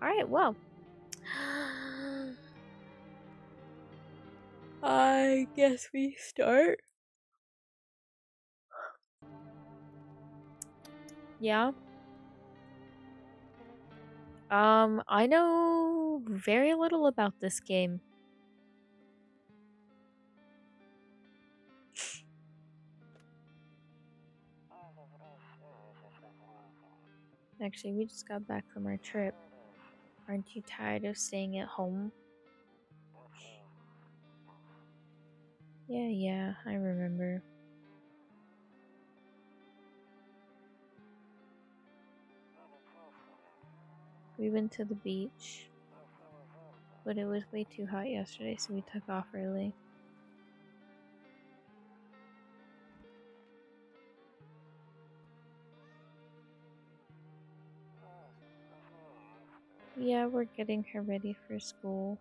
Alright, well. I guess we start. Yeah. I know very little about this game. Actually, we just got back from our trip. Aren't you tired of staying at home? Yeah, I remember. We went to the beach, but it was way too hot yesterday, so we took off early. Yeah, we're getting her ready for school.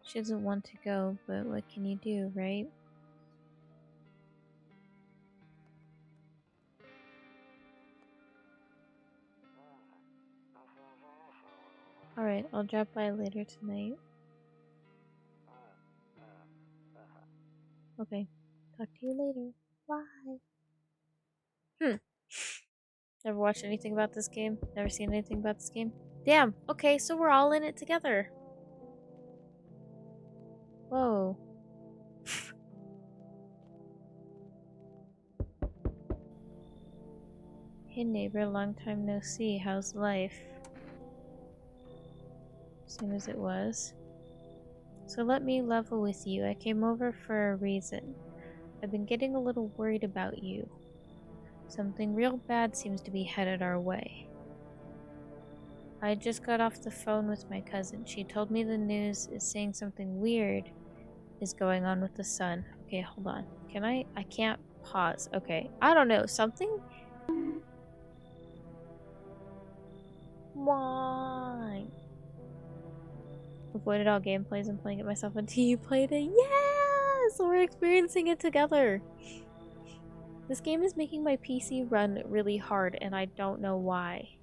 She doesn't want to go, but what can you do, right? Alright, I'll drop by later tonight. Okay, talk to you later. Bye. Never watched anything about this game? Never seen anything about this game? Damn, okay, so we're all in it together. Whoa. Hey neighbor, long time no see. How's life? Same as it was. So let me level with you. I came over for a reason. I've been getting a little worried about you. Something real bad seems to be headed our way. I just got off the phone with my cousin. She told me the news is saying something weird is going on with the sun. Okay, hold on. Can I can't pause. Okay. I don't know. Something? Why? Avoided all gameplays and playing it myself until you played it. Yes! We're experiencing it together. This game is making my PC run really hard and I don't know why.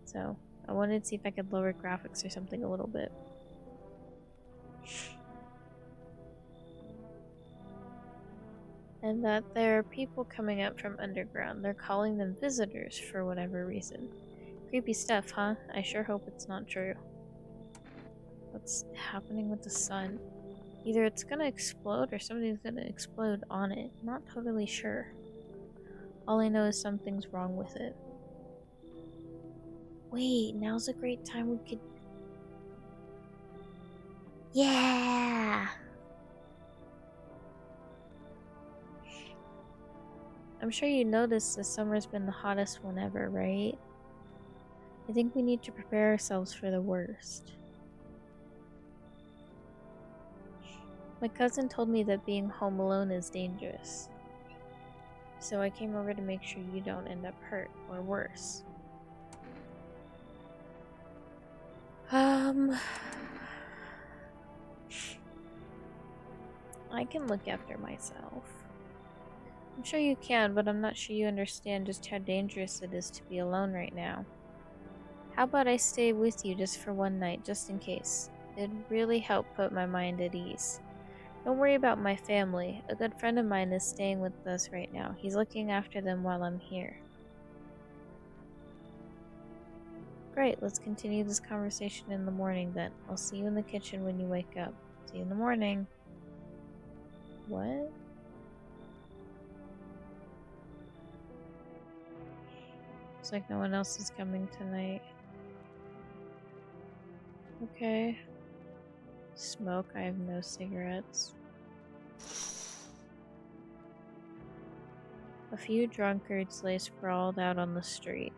So, I wanted to see if I could lower graphics or something a little bit. And that there are people coming up from underground. They're calling them visitors for whatever reason. Creepy stuff, huh? I sure hope it's not true. What's happening with the sun? Either it's gonna explode or somebody's gonna explode on it. Not totally sure. All I know is something's wrong with it. Wait, now's a great time we could... Yeah! I'm sure you noticed this summer's been the hottest one ever, right? I think we need to prepare ourselves for the worst. My cousin told me that being home alone is dangerous. So I came over to make sure you don't end up hurt, or worse. I can look after myself. I'm sure you can, but I'm not sure you understand just how dangerous it is to be alone right now. How about I stay with you just for one night, just in case? It'd really help put my mind at ease. Don't worry about my family. A good friend of mine is staying with us right now. He's looking after them while I'm here. Great, let's continue this conversation in the morning then. I'll see you in the kitchen when you wake up. See you in the morning. What? Looks like no one else is coming tonight. Okay. Smoke, I have no cigarettes. A few drunkards lay sprawled out on the street.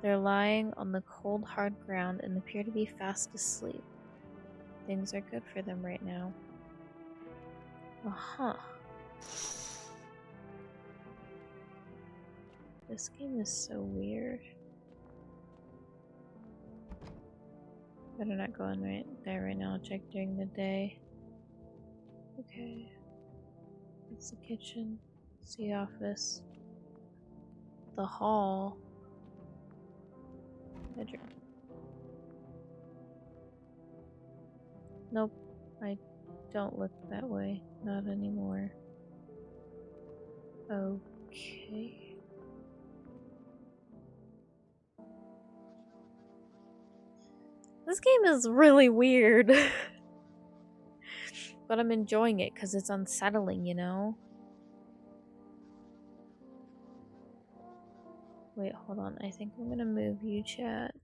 They're lying on the cold, hard ground and appear to be fast asleep. Things are good for them right now. Uh-huh. This game is so weird. Better not go in right there right now. I'll check during the day. Okay. That's the kitchen. It's the office. The hall. Bedroom. Nope, I don't look that way. Not anymore. Okay. This game is really weird. But I'm enjoying it because it's unsettling, you know? Wait, hold on. I think I'm gonna move you, chat.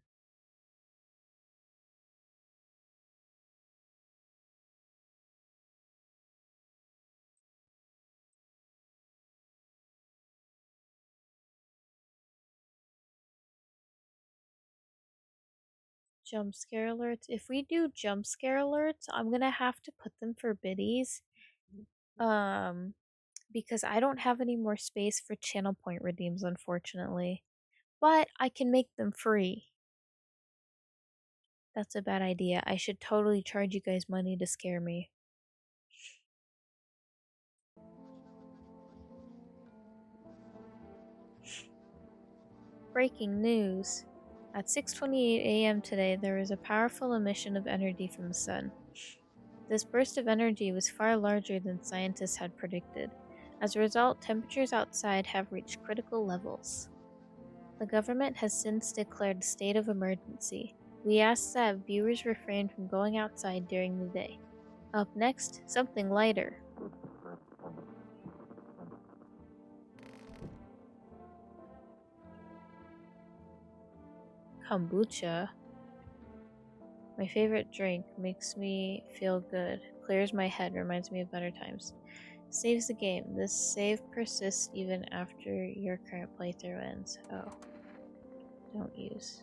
Jump scare alerts. If we do jump scare alerts, I'm gonna have to put them for biddies. Because I don't have any more space for channel point redeems, unfortunately. But I can make them free. That's a bad idea. I should totally charge you guys money to scare me. Breaking news. At 6:28 a.m. today, there was a powerful emission of energy from the sun. This burst of energy was far larger than scientists had predicted. As a result, temperatures outside have reached critical levels. The government has since declared a state of emergency. We ask that viewers refrain from going outside during the day. Up next, something lighter. Kombucha. My favorite drink, makes me feel good, clears my head, reminds me of better times. Saves the game. This save persists even after your current playthrough ends. Oh. Don't use.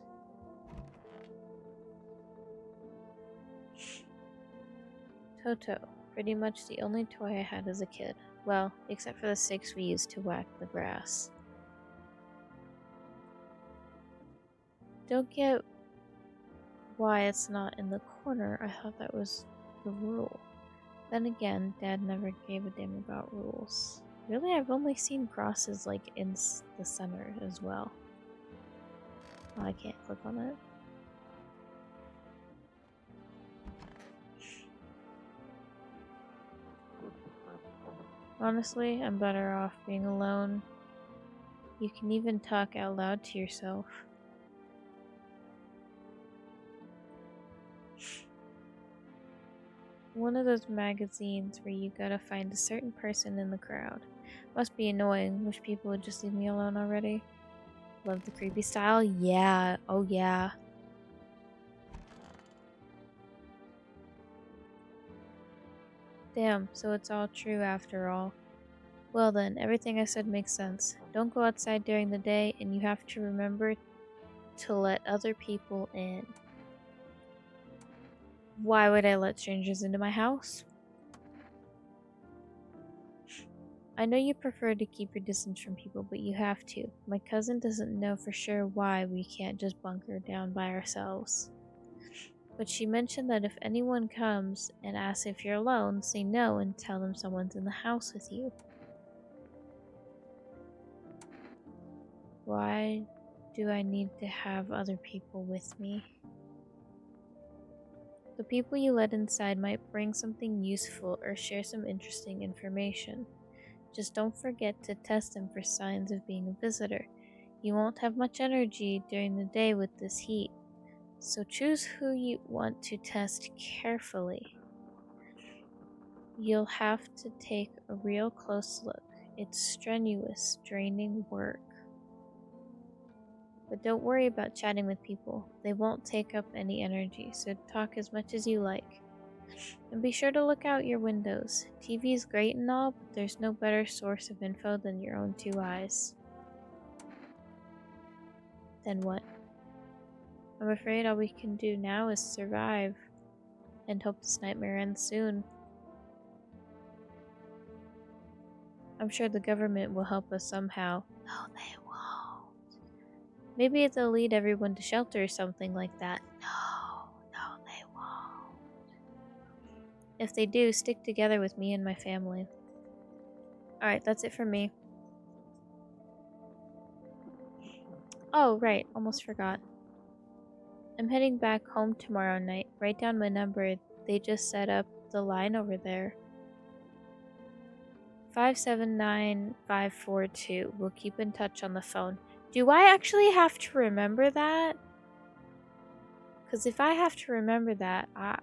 Toto. Pretty much the only toy I had as a kid. Well, except for the sticks we used to whack the grass. Don't get why it's not in the corner. I thought that was the rule. Then again, Dad never gave a damn about rules. Really, I've only seen crosses like in the center as well. Oh, I can't click on it. Honestly, I'm better off being alone. You can even talk out loud to yourself. One of those magazines where you gotta find a certain person in the crowd. Must be annoying. Wish people would just leave me alone already. Love the creepy style? Yeah. Oh yeah. Damn, so it's all true after all. Well then, everything I said makes sense. Don't go outside during the day, and you have to remember to let other people in. Why would I let strangers into my house? I know you prefer to keep your distance from people, but you have to. My cousin doesn't know for sure why we can't just bunker down by ourselves. But she mentioned that if anyone comes and asks if you're alone, say no and tell them someone's in the house with you. Why do I need to have other people with me? The people you let inside might bring something useful or share some interesting information. Just don't forget to test them for signs of being a visitor. You won't have much energy during the day with this heat, so choose who you want to test carefully. You'll have to take a real close look. It's strenuous, draining work. But don't worry about chatting with people. They won't take up any energy, so talk as much as you like. And be sure to look out your windows. TV is great and all, but there's no better source of info than your own two eyes. Then what? I'm afraid all we can do now is survive and hope this nightmare ends soon. I'm sure the government will help us somehow. No, they won't. Maybe they'll lead everyone to shelter or something like that. No, they won't. If they do, stick together with me and my family. Alright, that's it for me. Oh, right, almost forgot. I'm heading back home tomorrow night. Write down my number. They just set up the line over there. 579542. We'll keep in touch on the phone. Do I actually have to remember that? Because if I have to remember that, I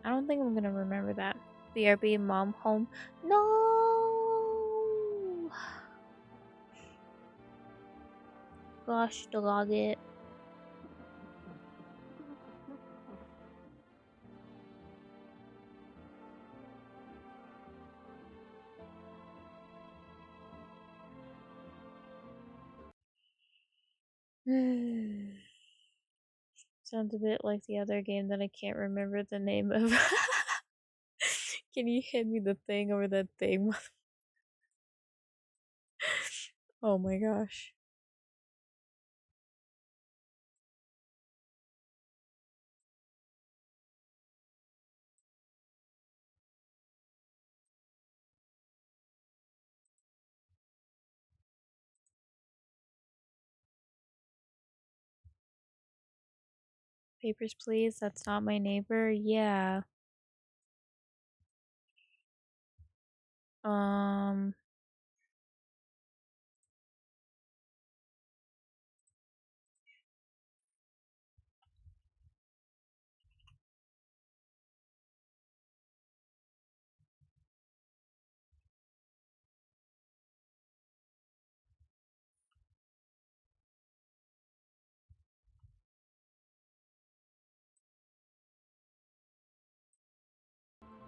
don't think I'm going to remember that. BRB, mom home. No! Gosh, dog it. Sounds a bit like the other game that I can't remember the name of. Can you hand me the thing over that thing? Oh my gosh. Papers, please. That's not my neighbor. Yeah. Um.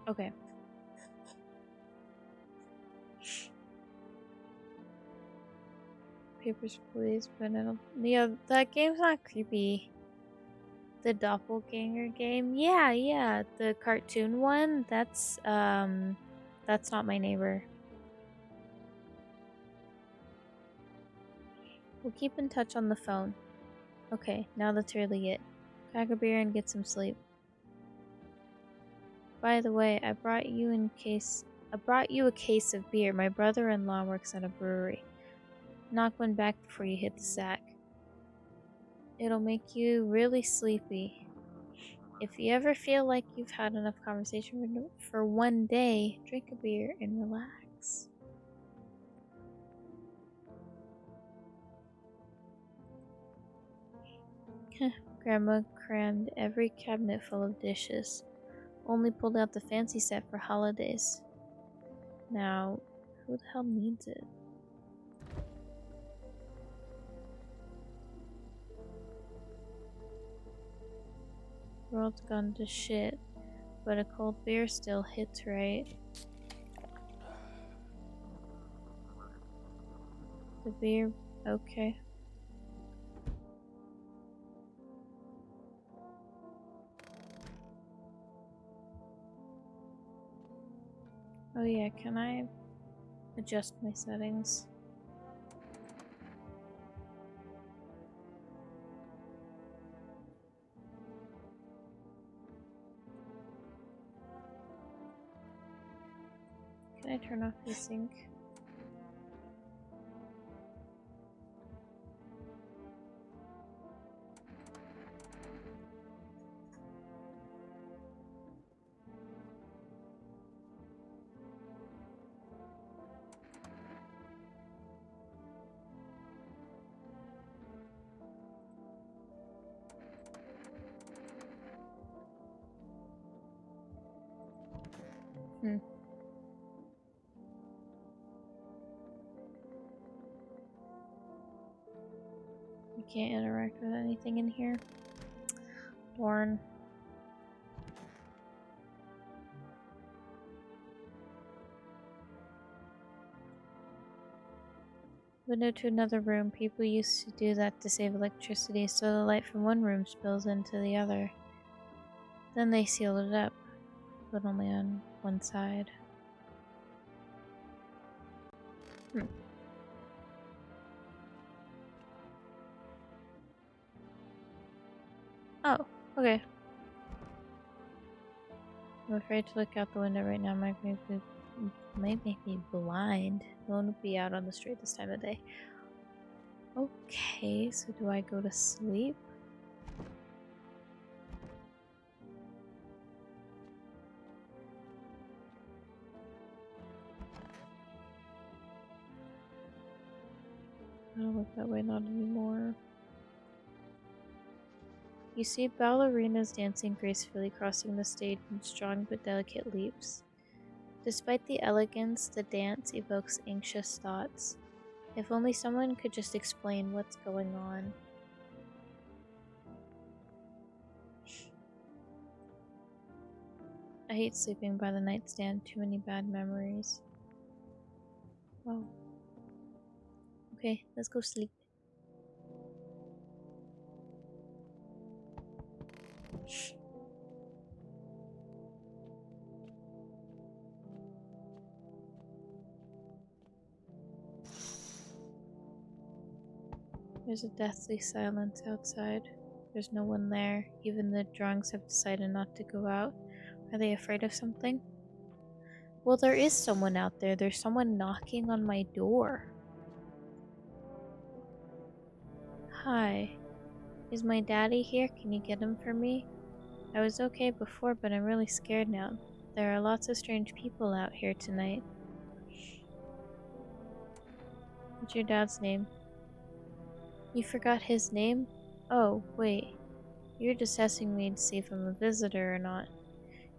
Okay. Papers, please. But I don't. Yeah, that game's not creepy. The doppelganger game. Yeah. The cartoon one. That's not my neighbor. We'll keep in touch on the phone. Okay, now that's really it. Crack a beer and get some sleep. By the way, I brought you a case of beer. My brother-in-law works at a brewery. Knock one back before you hit the sack. It'll make you really sleepy. If you ever feel like you've had enough conversation for one day, drink a beer and relax. Grandma crammed every cabinet full of dishes. Only pulled out the fancy set for holidays. Now, who the hell needs it? World's gone to shit, but a cold beer still hits right. The beer, okay. Oh yeah, can I adjust my settings? Can I turn off the sync? You can't interact with anything in here. Darn. Window to another room. People used to do that to save electricity, so the light from one room spills into the other. Then they sealed it up, but only on one side. Oh, okay. I'm afraid to look out the window right now. Might make me blind. Won't be out on the street this time of day. Okay, so do I go to sleep? I don't look that way, not anymore. You see ballerinas dancing gracefully, crossing the stage in strong but delicate leaps. Despite the elegance, the dance evokes anxious thoughts. If only someone could just explain what's going on. I hate sleeping by the nightstand, too many bad memories. Oh. Okay, let's go sleep. There's a deathly silence outside. There's no one there. Even the drunks have decided not to go out. Are they afraid of something? Well, there is someone out there. There's someone knocking on my door. Hi. Is my daddy here? Can you get him for me? I was okay before, but I'm really scared now. There are lots of strange people out here tonight. What's your dad's name? You forgot his name? Oh, wait. You're just testing me to see if I'm a visitor or not.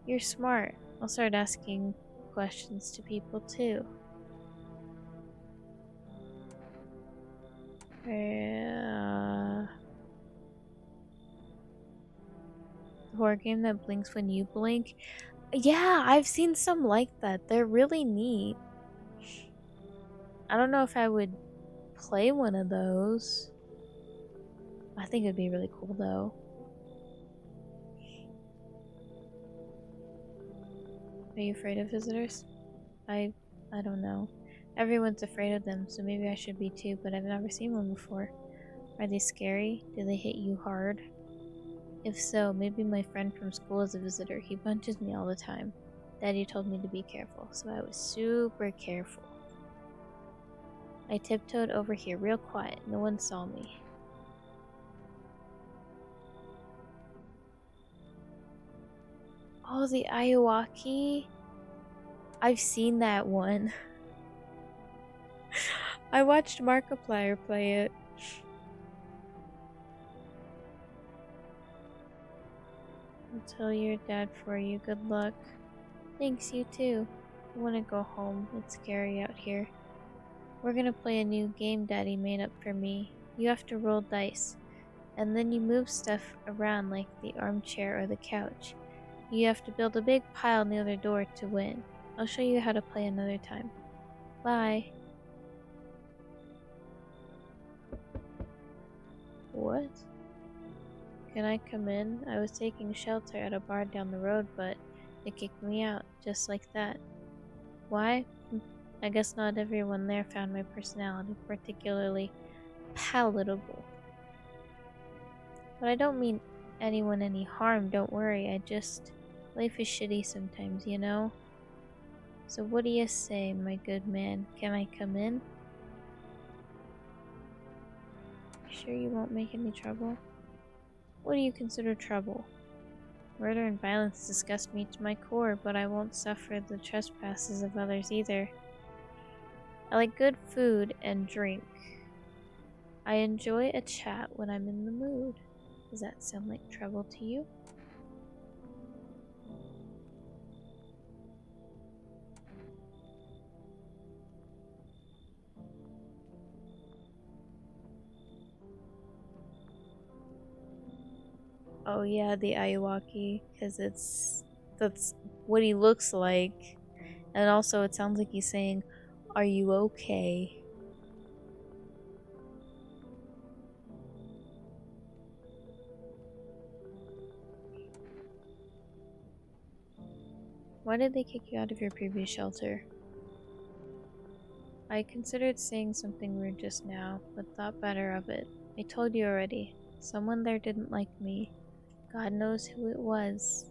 You're smart. I'll start asking questions to people too. The horror game that blinks when you blink. Yeah, I've seen some like that. They're really neat. I don't know if I would play one of those. I think it'd be really cool though. Are you afraid of visitors? I don't know. Everyone's afraid of them, so maybe I should be too, but I've never seen one before. Are they scary? Do they hit you hard? If so, maybe my friend from school is a visitor. He punches me all the time. Daddy told me to be careful, so I was super careful. I tiptoed over here real quiet. No one saw me. Oh, the Ayawaki? I've seen that one. I watched Markiplier play it. I'll tell your dad for you. Good luck. Thanks, you too. I want to go home. It's scary out here. We're gonna play a new game Daddy made up for me. You have to roll dice, and then you move stuff around like the armchair or the couch. You have to build a big pile near the door to win. I'll show you how to play another time. Bye. What? Can I come in? I was taking shelter at a bar down the road, but they kicked me out, just like that. Why? I guess not everyone there found my personality particularly palatable. But I don't mean anyone any harm, don't worry, life is shitty sometimes, you know? So what do you say, my good man? Can I come in? Sure you won't make any trouble? What do you consider trouble? Murder and violence disgust me to my core, but I won't suffer the trespasses of others either. I like good food and drink. I enjoy a chat when I'm in the mood. Does that sound like trouble to you? Oh yeah, the Ayawaki, because that's what he looks like. And also it sounds like he's saying, "Are you okay?" Why did they kick you out of your previous shelter? I considered saying something rude just now, but thought better of it. I told you already. Someone there didn't like me. God knows who it was.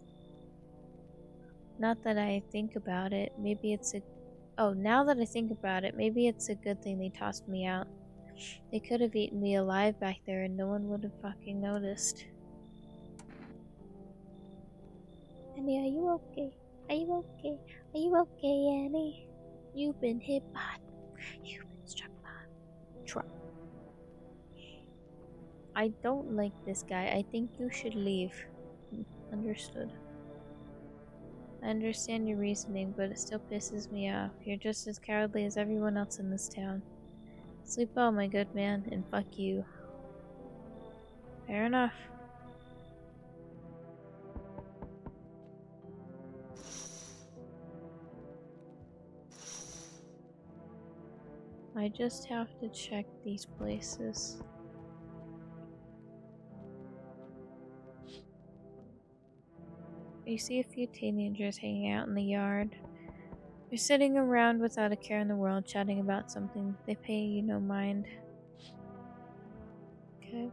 Not that I think about it, maybe it's a... Oh, now that I think about it, maybe it's a good thing they tossed me out. They could have eaten me alive back there and no one would have fucking noticed. Annie, are you okay? Are you okay? Are you okay, Annie? You've been hit by. You've been struck by a truck. I don't like this guy. I think you should leave. Understood. I understand your reasoning, but it still pisses me off. You're just as cowardly as everyone else in this town. Sleep well, my good man, and fuck you. Fair enough. I just have to check these places. You see a few teenagers hanging out in the yard. They're sitting around without a care in the world, chatting about something. They pay you no mind. Okay.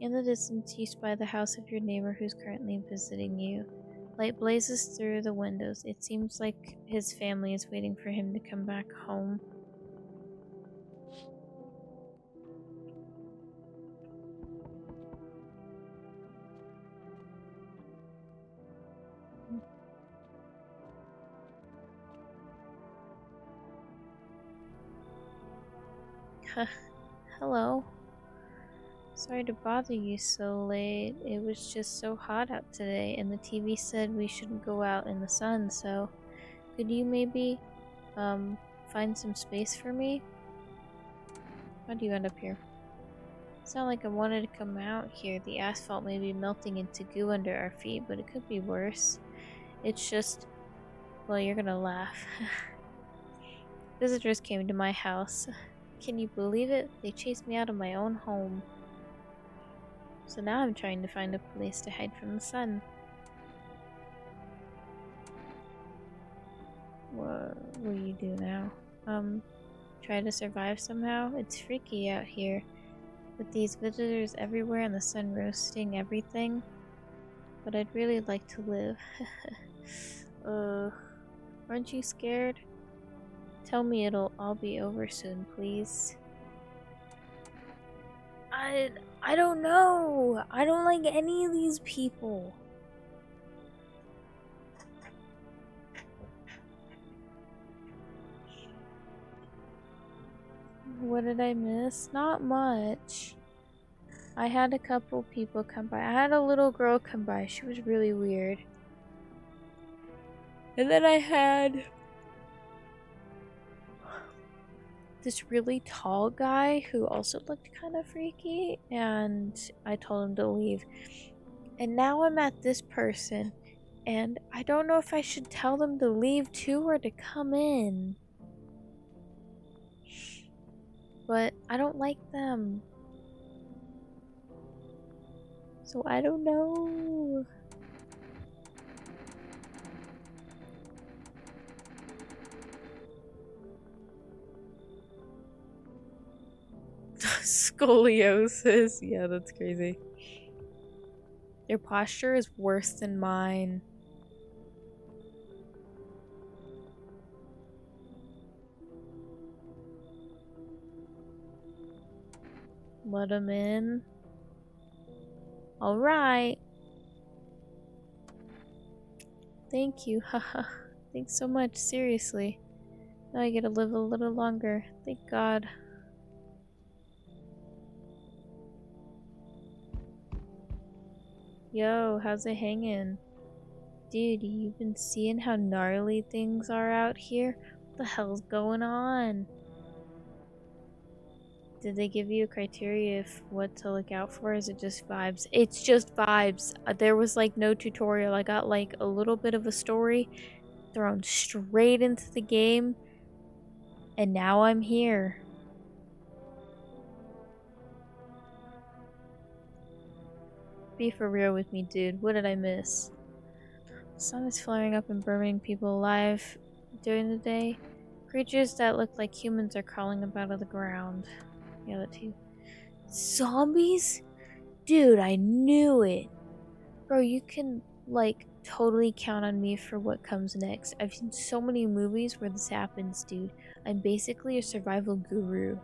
In the distance, you spy the house of your neighbor who's currently visiting you. Light blazes through the windows. It seems like his family is waiting for him to come back home. Hello. Sorry to bother you so late. It was just so hot out today, and the TV said we shouldn't go out in the sun, so could you maybe, find some space for me? How'd you end up here? It's not like I wanted to come out here. The asphalt may be melting into goo under our feet, but it could be worse. It's just... well, you're gonna laugh. Visitors came to my house. Can you believe it? They chased me out of my own home. So now I'm trying to find a place to hide from the sun. What will you do now? Try to survive somehow? It's freaky out here. With these visitors everywhere and the sun roasting everything. But I'd really like to live. Aren't you scared? Tell me it'll all be over soon, please. I don't know. I don't like any of these people. What did I miss? Not much. I had a couple people come by. I had a little girl come by. She was really weird. And then I had this really tall guy who also looked kind of freaky, and I told him to leave. And now I'm at this person, and I don't know if I should tell them to leave too or to come in. But I don't like them. So I don't know. Scoliosis. Yeah, that's crazy. Their posture is worse than mine. Let them in. Alright. Thank you, haha. Thanks so much, seriously. Now I get to live a little longer. Thank God. Yo, how's it hanging? Dude, you been seeing how gnarly things are out here? What the hell's going on? Did they give you a criteria of what to look out for? Is it just vibes? It's just vibes. There was like no tutorial. I got like a little bit of a story thrown straight into the game, and now I'm here. Be for real with me, dude. What did I miss? The sun is flaring up and burning people alive during the day. Creatures that look like humans are crawling up out of the ground. Yeah, that too. Zombies? Dude, I knew it. Bro, you can Like, totally count on me for what comes next. I've seen so many movies where this happens, dude. I'm basically a survival guru.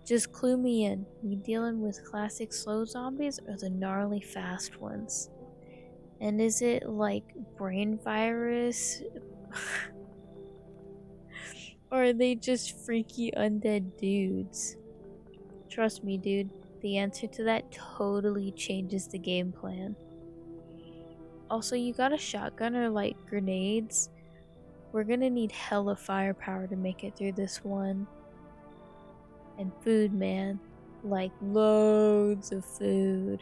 Just clue me in. We dealing with classic slow zombies or the gnarly fast ones? And is it like brain virus? Or are they just freaky undead dudes? Trust me, dude. The answer to that totally changes the game plan. Also, you got a shotgun or like grenades? We're gonna need hella firepower to make it through this one. And food, man. Like, loads of food.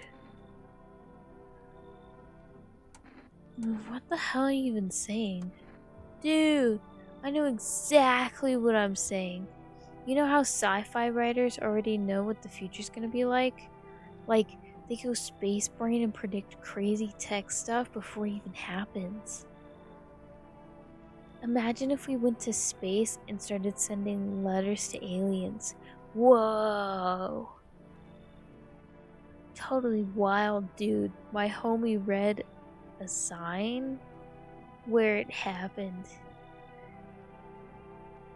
What the hell are you even saying? Dude, I know exactly what I'm saying. You know how sci-fi writers already know what the future's gonna be like? Like, they go space brain and predict crazy tech stuff before it even happens. Imagine if we went to space and started sending letters to aliens. Whoa! Totally wild, dude. My homie read a sign where it happened.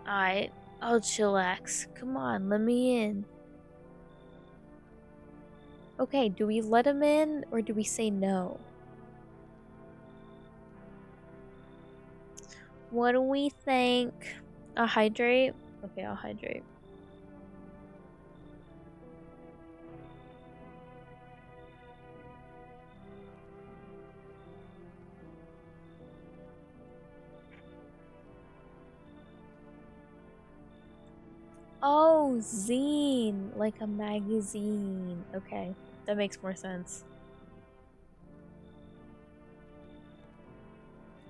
I'll chillax. Come on, let me in. Okay, do we let him in or do we say no? What do we think? I'll hydrate? Okay, I'll hydrate. Oh, zine, like a magazine. Okay, that makes more sense.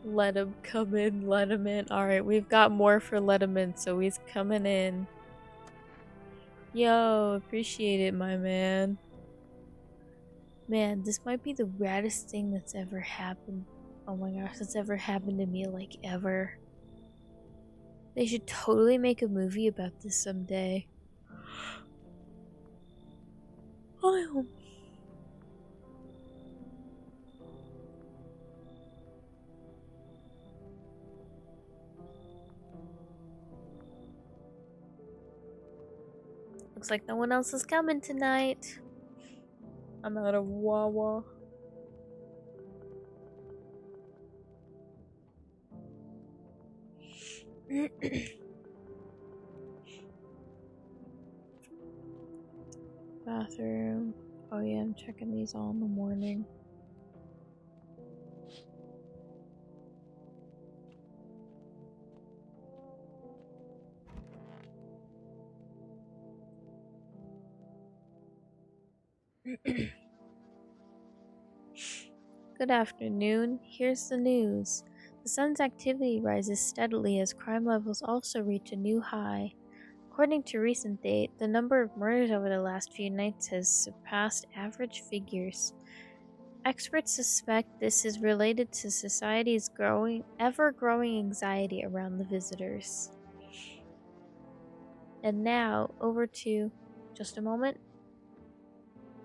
Let him come in, let him in. Alright, we've got more for let him in, so he's coming in. Yo, appreciate it, my man. Man, this might be the raddest thing that's ever happened. Oh my gosh, that's ever happened to me, like, ever. They should totally make a movie about this someday. Oh. Looks like no one else is coming tonight. I'm out of Wawa. Bathroom. Oh yeah, I'm checking these all in the morning. Good afternoon. Here's the news. The sun's activity rises steadily as crime levels also reach a new high. According to recent data, the number of murders over the last few nights has surpassed average figures. Experts suspect this is related to society's ever-growing anxiety around the visitors. And now, over to... just a moment.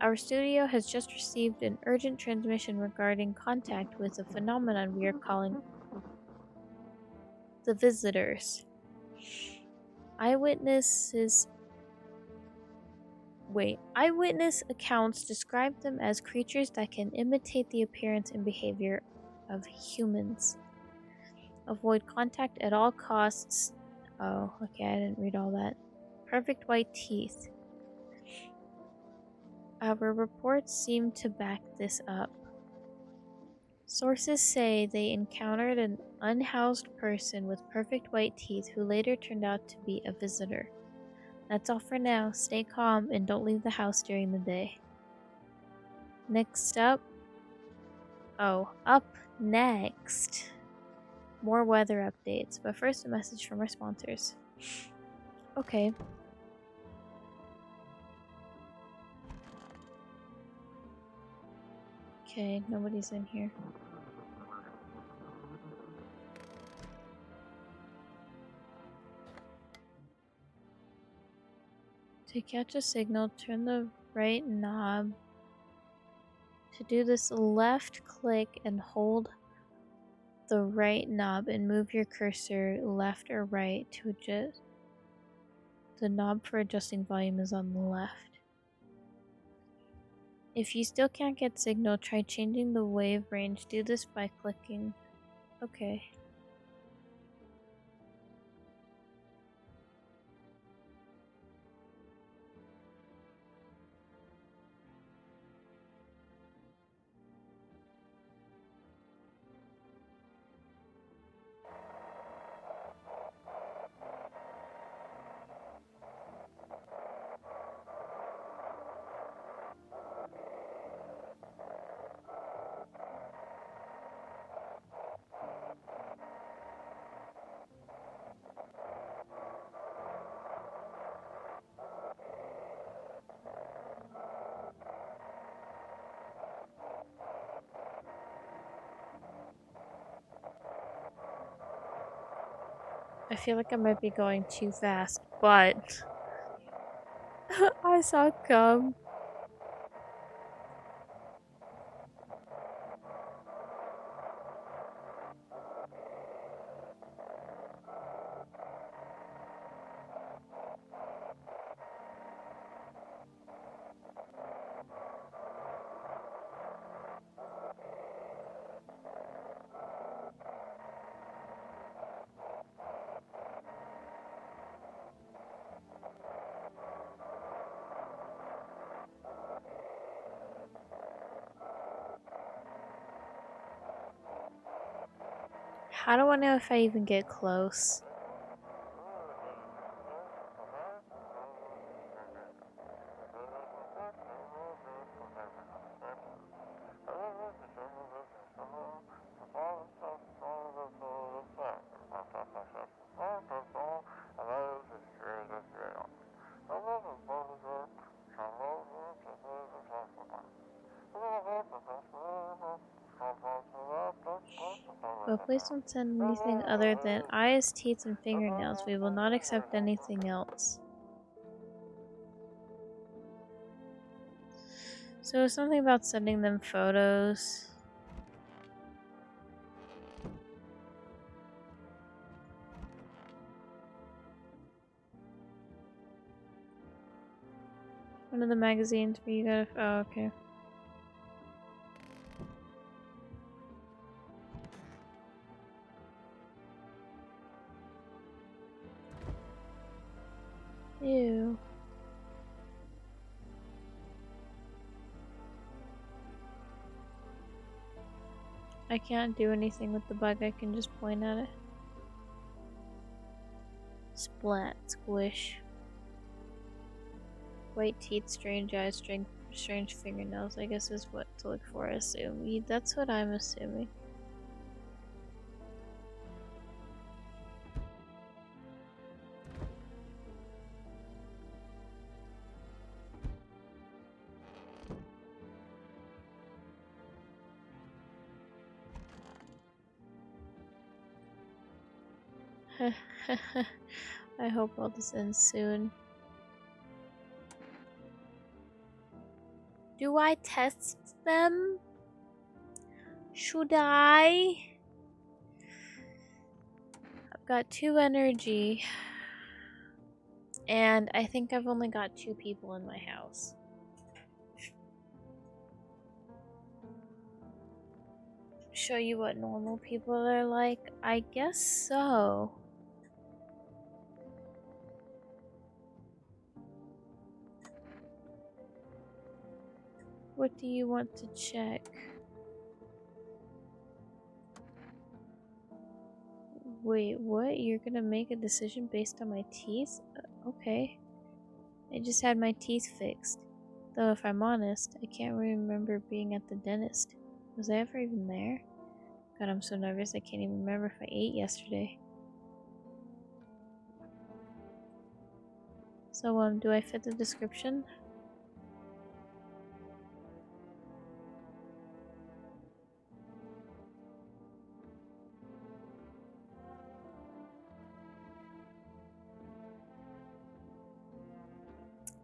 Our studio has just received an urgent transmission regarding contact with a phenomenon we are calling the visitors. Eyewitness accounts describe them as creatures that can imitate the appearance and behavior of humans. Avoid contact at all costs. Oh, okay, I didn't read all that. Perfect white teeth. Our reports seem to back this up. Sources say they encountered an unhoused person with perfect white teeth who later turned out to be a visitor. That's all for now. Stay calm and don't leave the house during the day. Next up. Oh, up next. More weather updates, but first a message from our sponsors. Okay. Okay, nobody's in here. To catch a signal, turn the right knob To do this, left click and hold the right knob and move your cursor left or right to adjust. The knob for adjusting volume is on the left. If you still can't get signal, try changing the wave range. Do this by clicking. Okay. I feel like I might be going too fast, but I saw it come. How do I know if I even get close? But please don't send anything other than eyes, teeth, and fingernails. We will not accept anything else. So something about sending them photos. One of the magazines where you gotta. Oh, okay. Ew. I can't do anything with the bug, I can just point at it. Splat, squish. White teeth, strange eyes, strange fingernails, I guess is what to look for, I assume. That's what I'm assuming. I hope all this ends soon. Do I test them? Should I? I've got 2 energy. And I think I've only got 2 people in my house. Show you what normal people are like? I guess so. What do you want to check? Wait, what? You're gonna make a decision based on my teeth? Okay. I just had my teeth fixed. Though if I'm honest, I can't remember being at the dentist. Was I ever even there? God, I'm so nervous I can't even remember if I ate yesterday. So, do I fit the description?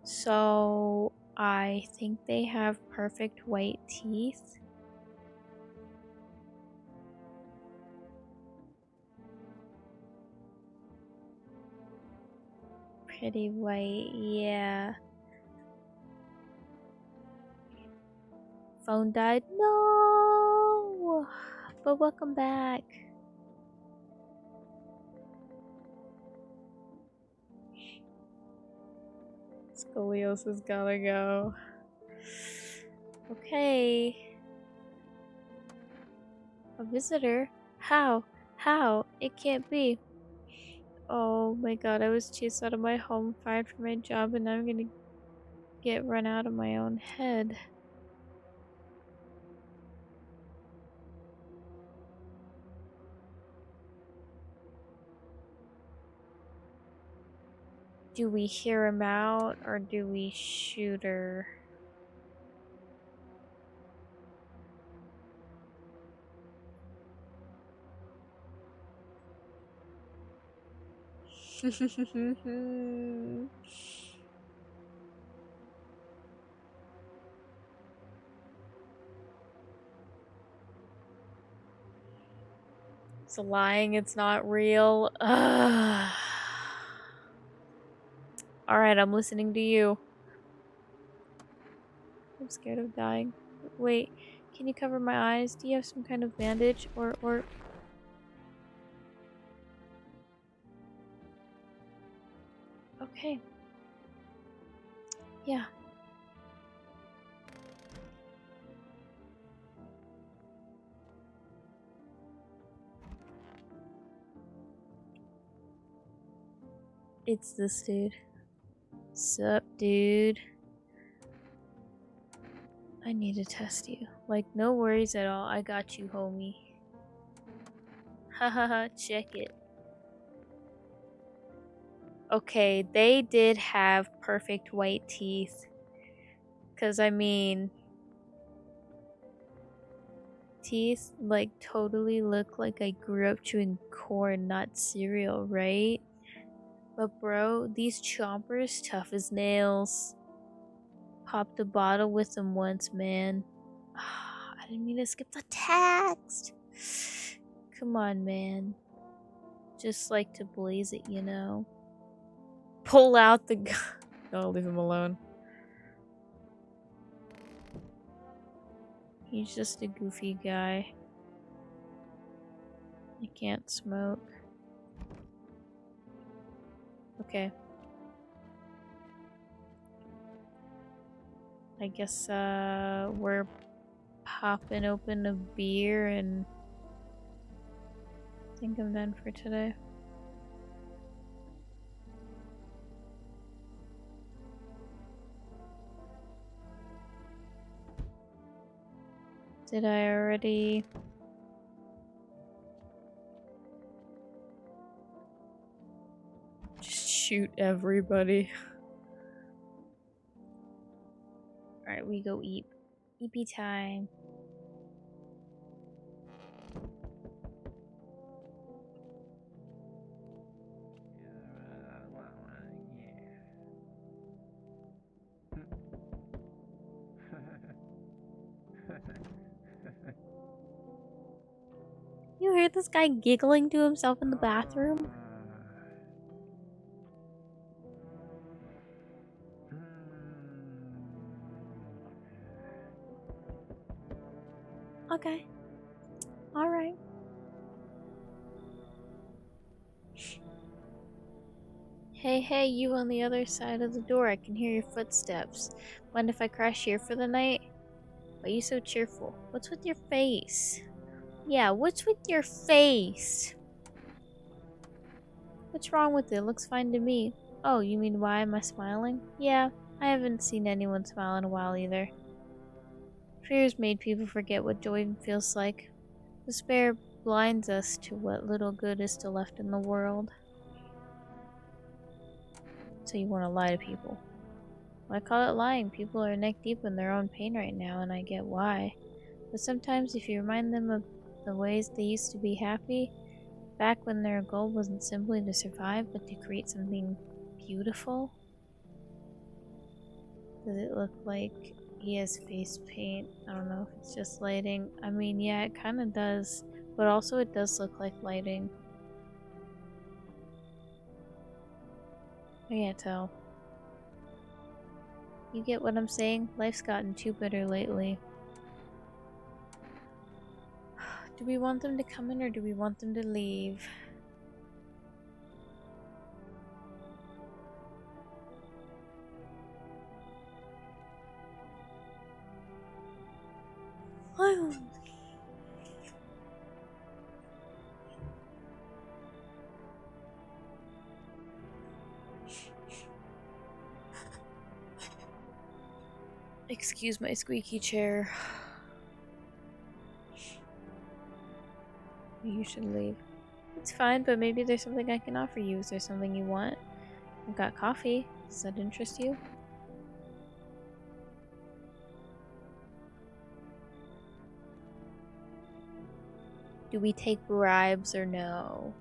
So, I think they have perfect white teeth. Pretty white, yeah. Phone died? No! But welcome back. Scoliosis gotta go. Okay. A visitor? How? How? It can't be. Oh my god, I was chased out of my home, fired from my job, and now I'm gonna get run out of my own head. Do we hear him out or do we shoot her? It's lying, it's not real. Ugh. Alright, I'm listening to you. I'm scared of dying. Wait, can you cover my eyes? Do you have some kind of bandage or... Okay. Yeah. It's this dude. Sup, dude? I need to test you. Like, no worries at all. I got you, homie. Hahaha, check it. Okay, they did have perfect white teeth. Cause I mean... teeth, like, totally look like I grew up chewing corn, not cereal, right? But bro, these chompers tough as nails. Popped a bottle with them once, man. I didn't mean to skip the text. Come on, man. Just like to blaze it, you know. Pull out the gun. No, leave him alone. He's just a goofy guy. I can't smoke. Okay. I guess, we're popping open a beer and I think I'm done for today. Did I already? Just shoot everybody. Alright, we go eat. EP time. You hear this guy giggling to himself in the bathroom? Okay. Alright. Hey, you on the other side of the door. I can hear your footsteps. Mind if I crash here for the night? Why are you so cheerful? What's with your face? Yeah, what's with your face? What's wrong with it? Looks fine to me. Oh, you mean why am I smiling? Yeah, I haven't seen anyone smile in a while either. Fears made people forget what joy feels like. Despair blinds us to what little good is still left in the world. So you want to lie to people. Well, I call it lying. People are neck deep in their own pain right now, and I get why. But sometimes if you remind them of the ways they used to be happy, back when their goal wasn't simply to survive, but to create something beautiful. Does it look like he has face paint? I don't know if it's just lighting. I mean, yeah, it kind of does. But also it does look like lighting. I can't tell. You get what I'm saying? Life's gotten too bitter lately. Do we want them to come in or do we want them to leave? Excuse my squeaky chair. You should leave. It's fine, but maybe there's something I can offer you. Is there something you want? I've got coffee. Does that interest you? Do we take bribes or no?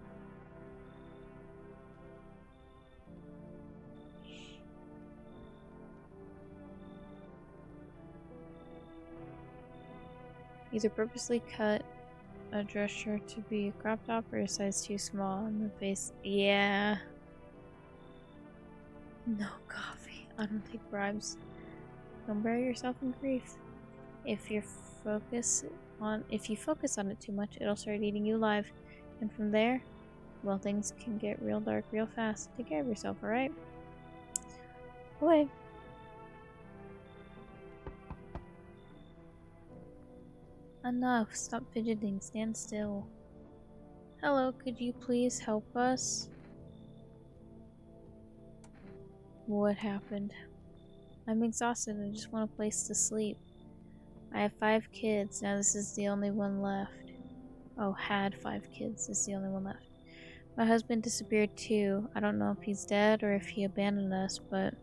Either purposely cut a dress shirt to be a crop top or a size too small in the face. Yeah. No coffee. I don't take bribes. Don't bury yourself in grief. If you focus on it too much, it'll start eating you alive. And from there, well, things can get real dark real fast. Take care of yourself, alright? Away. Enough. Stop fidgeting. Stand still. Hello, could you please help us? What happened? I'm exhausted. I just want a place to sleep. I have 5 kids. Now this is the only one left. Oh, had 5 kids. This is the only one left. My husband disappeared too. I don't know if he's dead or if he abandoned us, but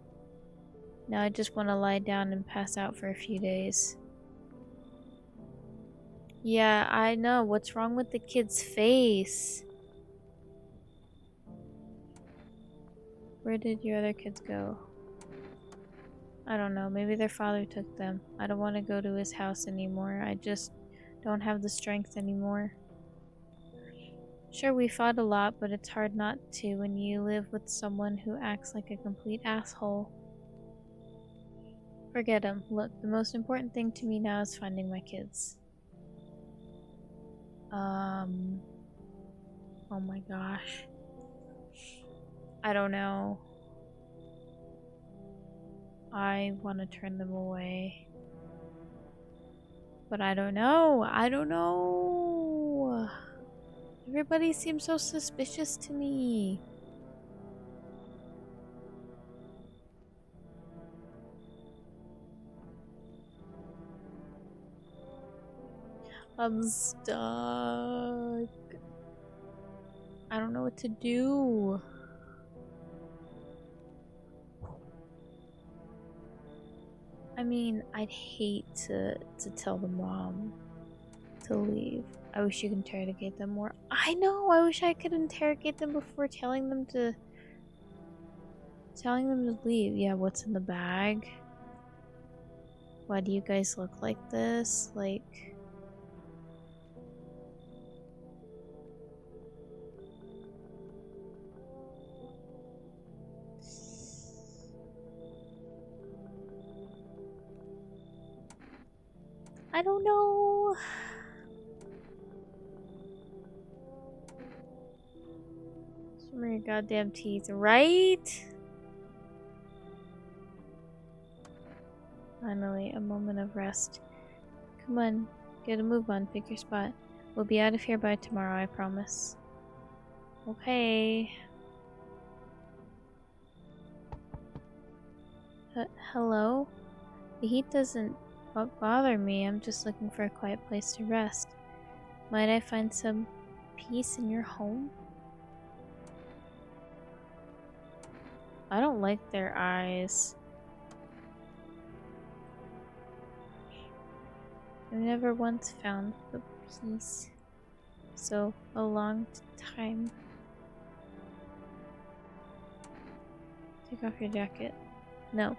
now I just want to lie down and pass out for a few days. Yeah, I know. What's wrong with the kid's face? Where did your other kids go? I don't know. Maybe their father took them. I don't want to go to his house anymore. I just don't have the strength anymore. Sure, we fought a lot, but it's hard not to when you live with someone who acts like a complete asshole. Forget him. Look, the most important thing to me now is finding my kids. Oh my gosh. I don't know. I want to turn them away. But I don't know. I don't know. Everybody seems so suspicious to me. I'm stuck. I don't know what to do. I mean, I'd hate to tell the mom to leave. I wish you could interrogate them more. I know, I wish I could interrogate them before telling them to leave. Yeah, what's in the bag? Why do you guys look like this? Like, I don't know. Some of your goddamn teeth, right? Finally, a moment of rest. Come on, get a move on, pick your spot. We'll be out of here by tomorrow, I promise. Okay. Hello? The heat doesn't bother me, I'm just looking for a quiet place to rest. Might I find some peace in your home? I don't like their eyes. I've never once found the peace. So, a long time. Take off your jacket. No.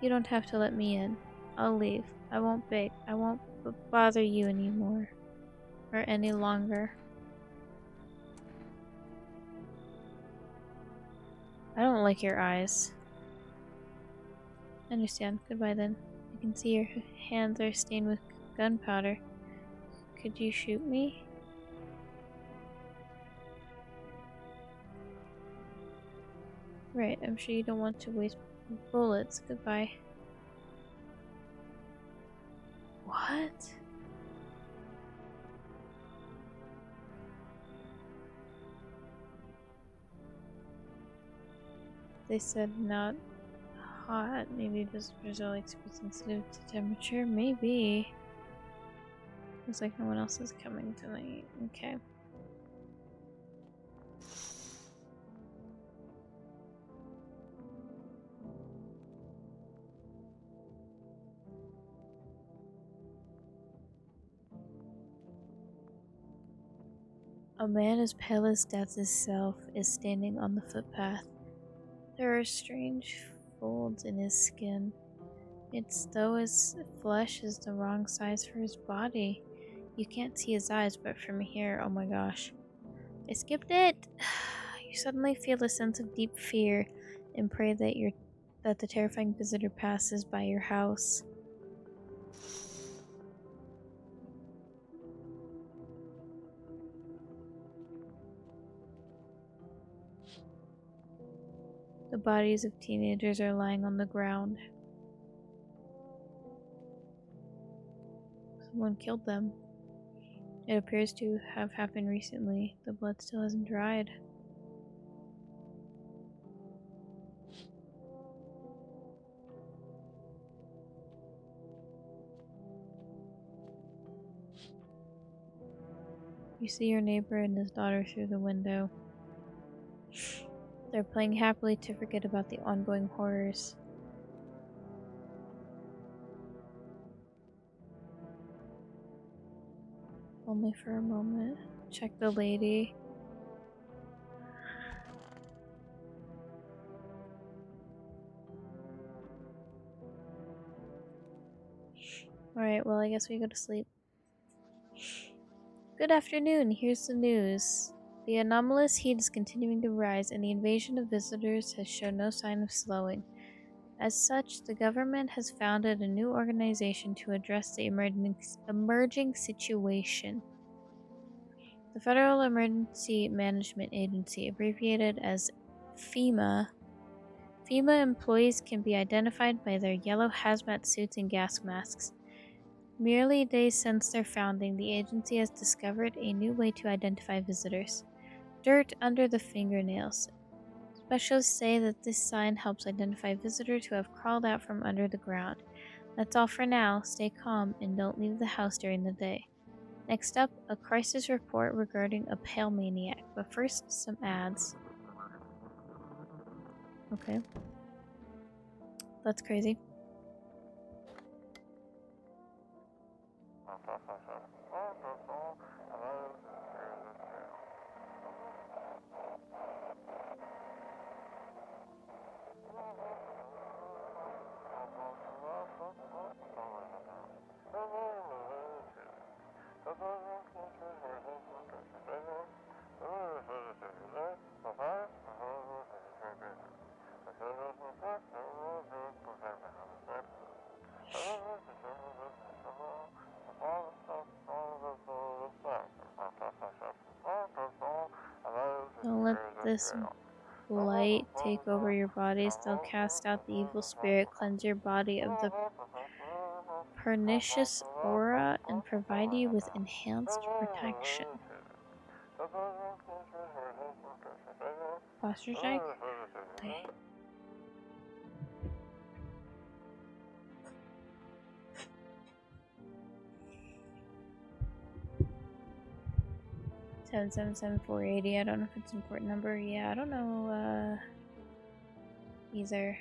You don't have to let me in. I'll leave. I won't beg. I won't bother you anymore. Or any longer. I don't like your eyes. I understand. Goodbye then. I can see your hands are stained with gunpowder. Could you shoot me? Right, I'm sure you don't want to waste bullets. Goodbye. What? They said not hot. Maybe visitors are like super sensitive to temperature. Maybe. Looks like no one else is coming tonight. Okay. A man as pale as death itself is standing on the footpath. There are strange folds in his skin. It's though his flesh is the wrong size for his body. You can't see his eyes, but from here, oh my gosh. I skipped it! You suddenly feel a sense of deep fear and pray that the terrifying visitor passes by your house. The bodies of teenagers are lying on the ground. Someone killed them. It appears to have happened recently. The blood still hasn't dried. You see your neighbor and his daughter through the window. They're playing happily to forget about the ongoing horrors. Only for a moment. Check the lady. Alright, well, I guess we go to sleep. Good afternoon, here's the news. The anomalous heat is continuing to rise, and the invasion of visitors has shown no sign of slowing. As such, the government has founded a new organization to address the emerging situation. The Federal Emergency Management Agency, abbreviated as FEMA. FEMA employees can be identified by their yellow hazmat suits and gas masks. Merely days since their founding, the agency has discovered a new way to identify visitors. Dirt under the fingernails. Specialists say that this sign helps identify visitors who have crawled out from under the ground. That's all for now. Stay calm and don't leave the house during the day. Next up, a crisis report regarding a pale maniac. But first, some ads. Okay. That's crazy. Don't let this light take over your bodies. They'll cast out the evil spirit, cleanse your body of the pernicious aura, and provide you with enhanced protection. Posture check? Okay. $777,480. I don't know if it's an important number. Yeah, I don't know either.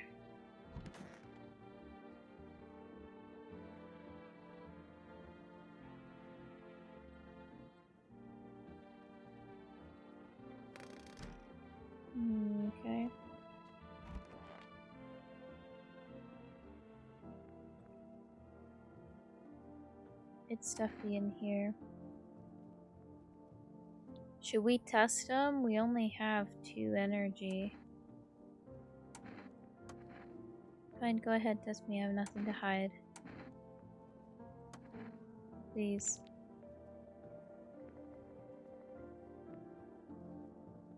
Okay. It's stuffy in here. Should we test them? We only have 2 energy. Fine, go ahead, test me. I have nothing to hide. Please.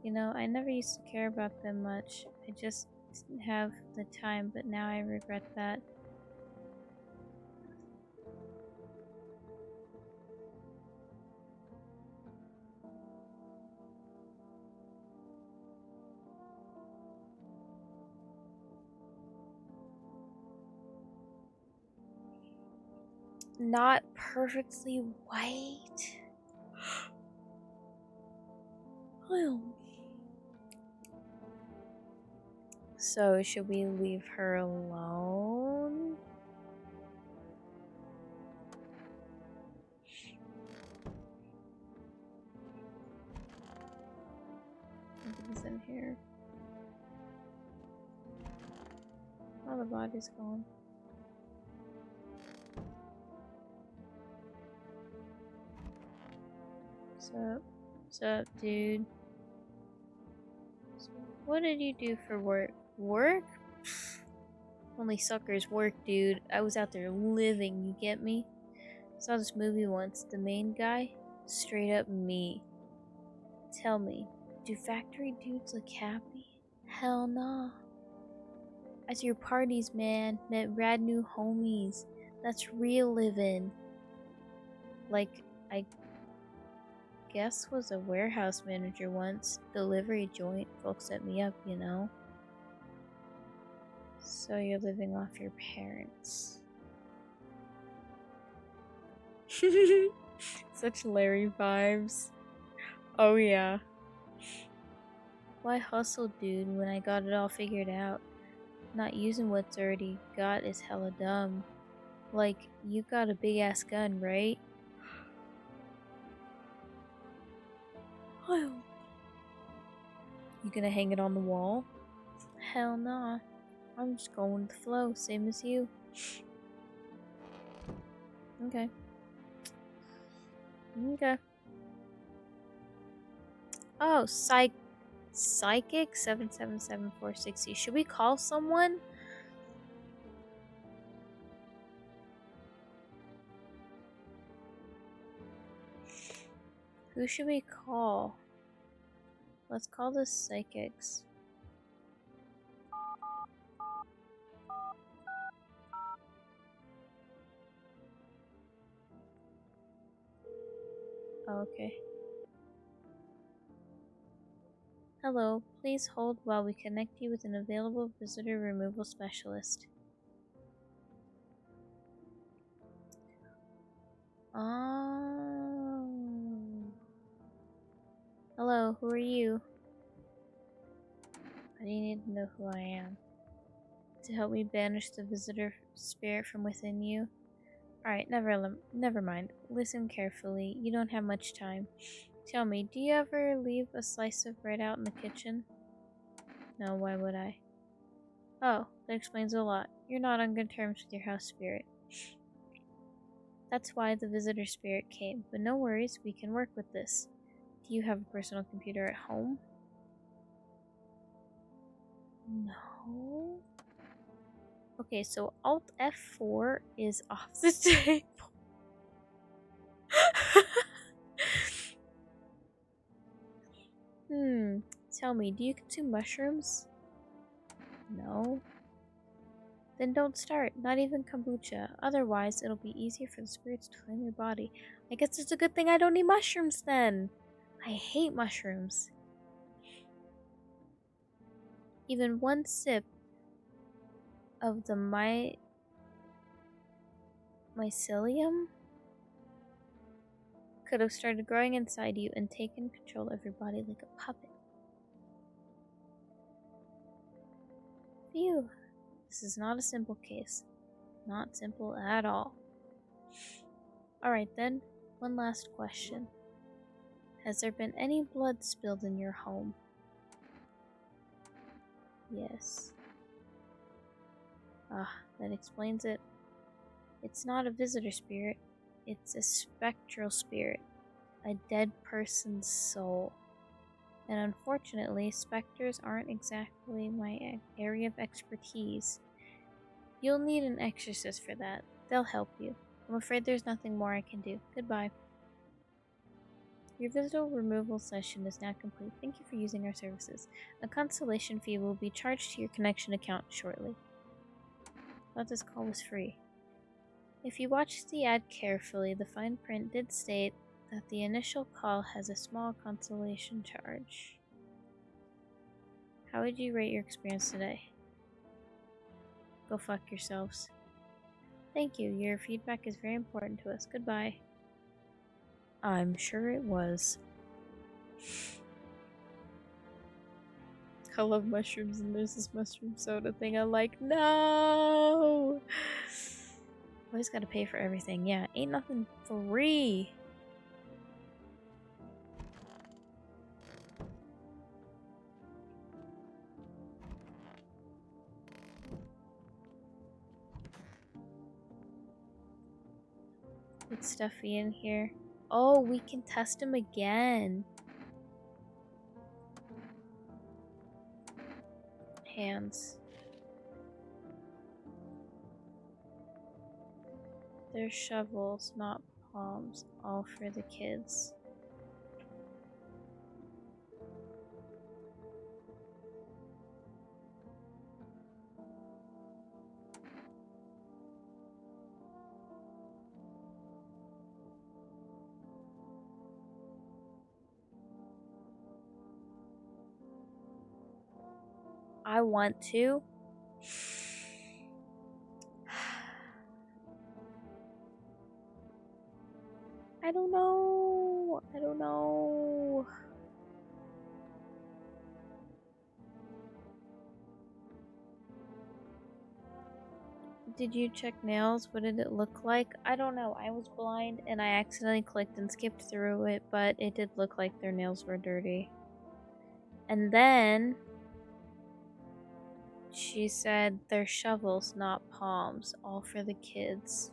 You know, I never used to care about them much. I just didn't have the time, but now I regret that. Not perfectly white. So, should we leave her alone? Nothing's in here. Oh, the body's gone. What's up, dude? So, what did you do for work? Work? Only suckers work, dude. I was out there living, you get me? Saw this movie once. The main guy? Straight up me. Tell me, do factory dudes look happy? Hell nah. I threw parties, man. Met rad new homies. That's real living. Like, I guess was a warehouse manager once. Delivery joint. Folks set me up, you know. So you're living off your parents. Such Larry vibes. Oh yeah. Why hustle, dude, when I got it all figured out? Not using what's already got is hella dumb. Like, you got a big ass gun, right? You gonna hang it on the wall? Hell nah. I'm just going with the flow, same as you. Okay. Okay. Oh, Psychic 777460. Should we call someone? Who should we call? Let's call the psychics. Oh, okay. Hello, please hold while we connect you with an available visitor removal specialist. Oh. Hello, who are you? Why do you need to know who I am? To help me banish the visitor spirit from within you? Alright, never mind. Listen carefully. You don't have much time. Tell me, do you ever leave a slice of bread out in the kitchen? No, why would I? Oh, that explains a lot. You're not on good terms with your house spirit. That's why the visitor spirit came, but no worries, we can work with this. Do you have a personal computer at home? No. Okay, so Alt F4 is off the table. Tell me, do you consume mushrooms? No. Then don't start, not even kombucha. Otherwise, it'll be easier for the spirits to claim your body. I guess it's a good thing I don't need mushrooms then. I hate mushrooms. Even one sip of the mycelium could have started growing inside you and taken control of your body like a puppet. Phew. This is not a simple case. Not simple at all. Alright then, one last question. Has there been any blood spilled in your home? Yes. Ah, that explains it. It's not a visitor spirit. It's a spectral spirit, a dead person's soul. And unfortunately, specters aren't exactly my area of expertise. You'll need an exorcist for that. They'll help you. I'm afraid there's nothing more I can do. Goodbye. Your visitor removal session is now complete. Thank you for using our services. A consolation fee will be charged to your connection account shortly. Thought this call was free. If you watched the ad carefully, the fine print did state that the initial call has a small consolation charge. How would you rate your experience today? Go fuck yourselves. Thank you. Your feedback is very important to us. Goodbye. I'm sure it was. I love mushrooms, and there's this mushroom soda thing. I'm like, no! Always gotta pay for everything. Yeah, ain't nothing free. Put Stuffy in here. Oh, we can test him again. Hands. They're shovels, not palms. All for the kids. I want to. I don't know. I don't know. Did you check nails? What did it look like? I don't know. I was blind and I accidentally clicked and skipped through it, but it did look like their nails were dirty. And then she said they're shovels, not palms, all for the kids.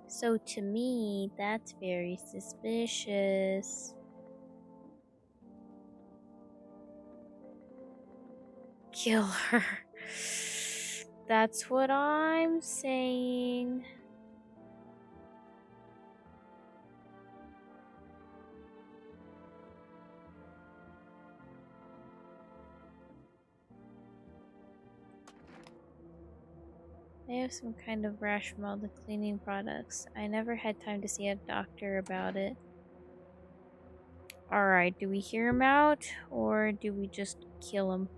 So to me, that's very suspicious. Kill her. That's what I'm saying. I have some kind of rash from all the cleaning products. I never had time to see a doctor about it. Alright, do we hear him out, or do we just kill him?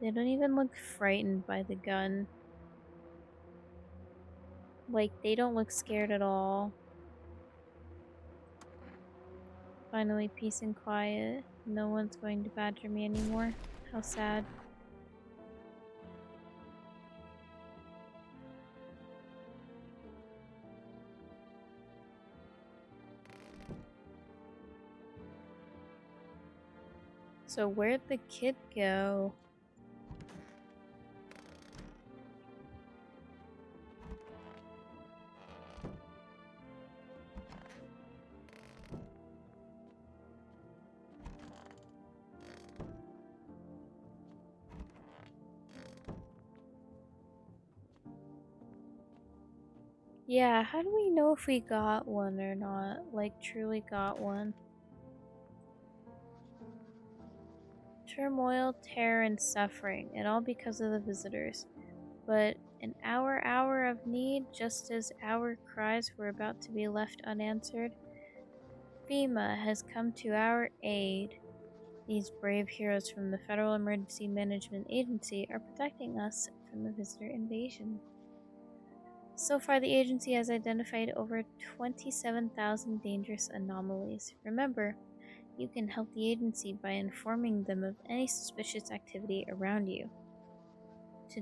They don't even look frightened by the gun. Like, they don't look scared at all. Finally, peace and quiet. No one's going to badger me anymore. How sad. So where'd the kid go? Yeah, how do we know if we got one or not? Like, truly got one? Turmoil, terror, and suffering, and all because of the visitors. But in our hour of need, just as our cries were about to be left unanswered, FEMA has come to our aid. These brave heroes from the Federal Emergency Management Agency are protecting us from the visitor invasion. So far, the agency has identified over 27,000 dangerous anomalies. Remember, you can help the agency by informing them of any suspicious activity around you. To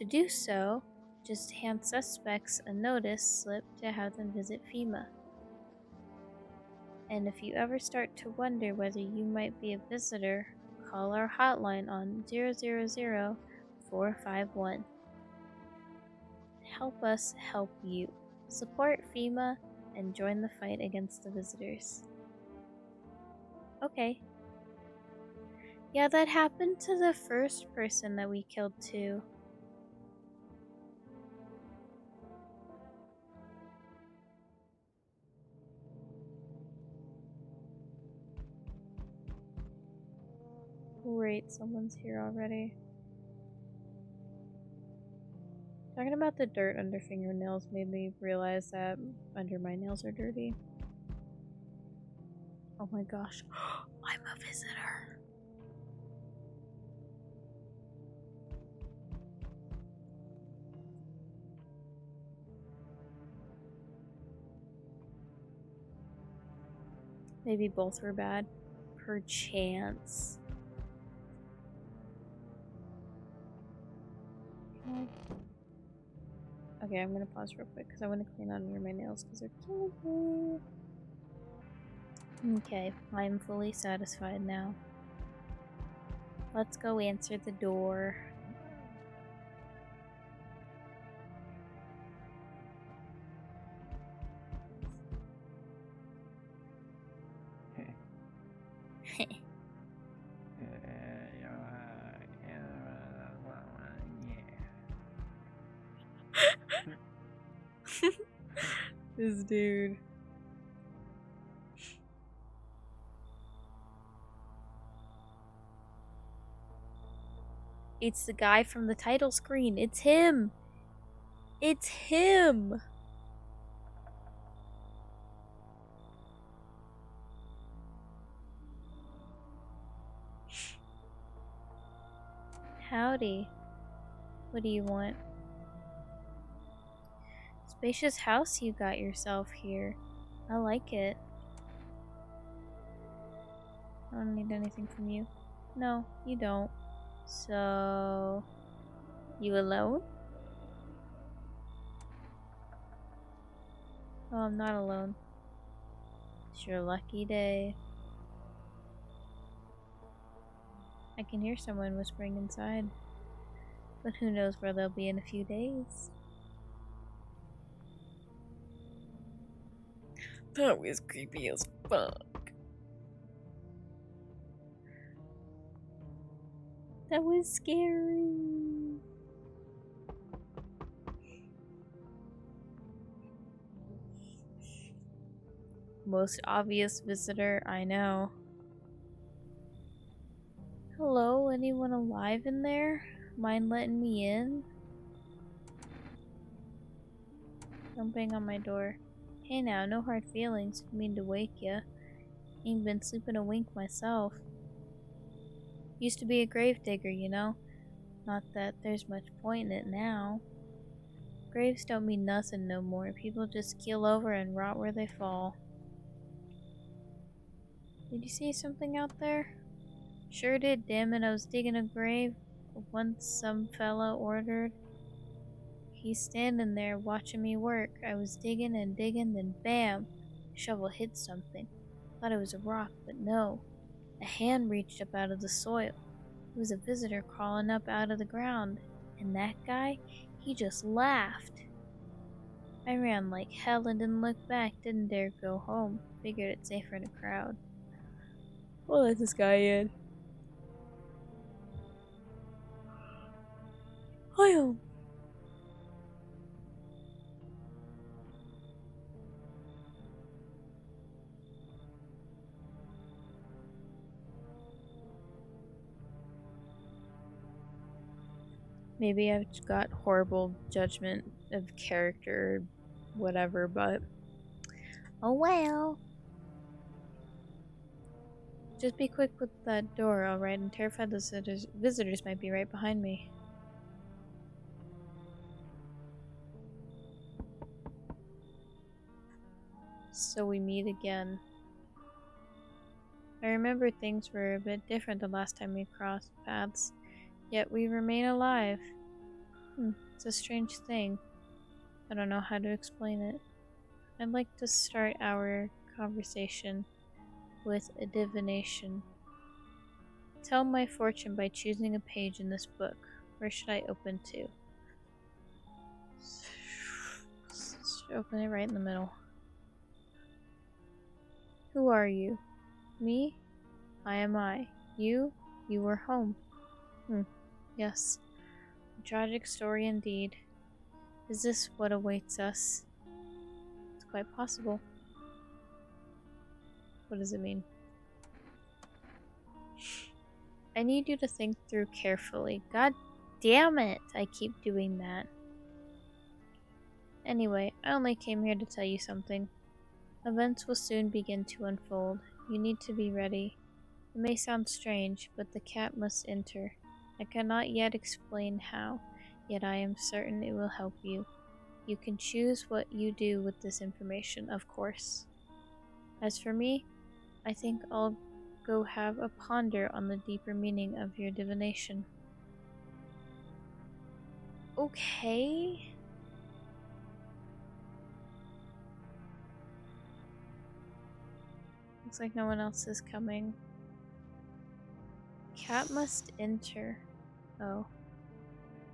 To do so, just hand suspects a notice slip to have them visit FEMA. And if you ever start to wonder whether you might be a visitor, call our hotline on 000-451. Help us help you. Support FEMA and join the fight against the visitors. Okay. Yeah, that happened to the first person that we killed too. Great, someone's here already. Talking about the dirt under fingernails made me realize that under my nails are dirty. Oh my gosh. I'm a visitor. Maybe both were bad. Perchance. Okay, I'm gonna pause real quick because I want to clean out under my nails because they're killing me. Okay, I'm fully satisfied now. Let's go answer the door. This dude. It's the guy from the title screen. It's him. It's him. Howdy. What do you want? Spacious house you got yourself here. I like it. I don't need anything from you. No, you don't. So... you alone? Oh, I'm not alone. It's your lucky day. I can hear someone whispering inside. But who knows where they'll be in a few days. That was creepy as fuck. That was scary. Most obvious visitor I know. Hello, anyone alive in there? Mind letting me in? Don't bang on my door. Hey now, no hard feelings. Didn't mean to wake ya. Ain't been sleeping a wink myself. Used to be a gravedigger, you know. Not that there's much point in it now. Graves don't mean nothing no more. People just keel over and rot where they fall. Did you see something out there? Sure did, damn it. I was digging a grave once some fella ordered. He's standing there watching me work. I was digging and digging, then bam! Shovel hit something. Thought it was a rock, but no. A hand reached up out of the soil. It was a visitor crawling up out of the ground. And that guy, he just laughed. I ran like hell and didn't look back, didn't dare go home. Figured it's safer in a crowd. We'll let this guy in. Hi. Maybe I've got horrible judgment of character, whatever, but oh well. Just be quick with that door, alright? I'm terrified the visitors might be right behind me. So we meet again. I remember things were a bit different the last time we crossed paths, yet we remain alive. It's a strange thing. I don't know how to explain it. I'd like to start our conversation with a divination. Tell my fortune by choosing a page in this book. Where should I open to? Open it right in the middle. Who are you? Me? I am I. You? You were home. Yes. A tragic story indeed. Is this what awaits us? It's quite possible. What does it mean? I need you to think through carefully. God damn it! I keep doing that. Anyway, I only came here to tell you something. Events will soon begin to unfold. You need to be ready. It may sound strange, but the cat must enter. I cannot yet explain how, yet I am certain it will help you. You can choose what you do with this information, of course. As for me, I think I'll go have a ponder on the deeper meaning of your divination. Okay. Looks like no one else is coming. Cat must enter. Oh.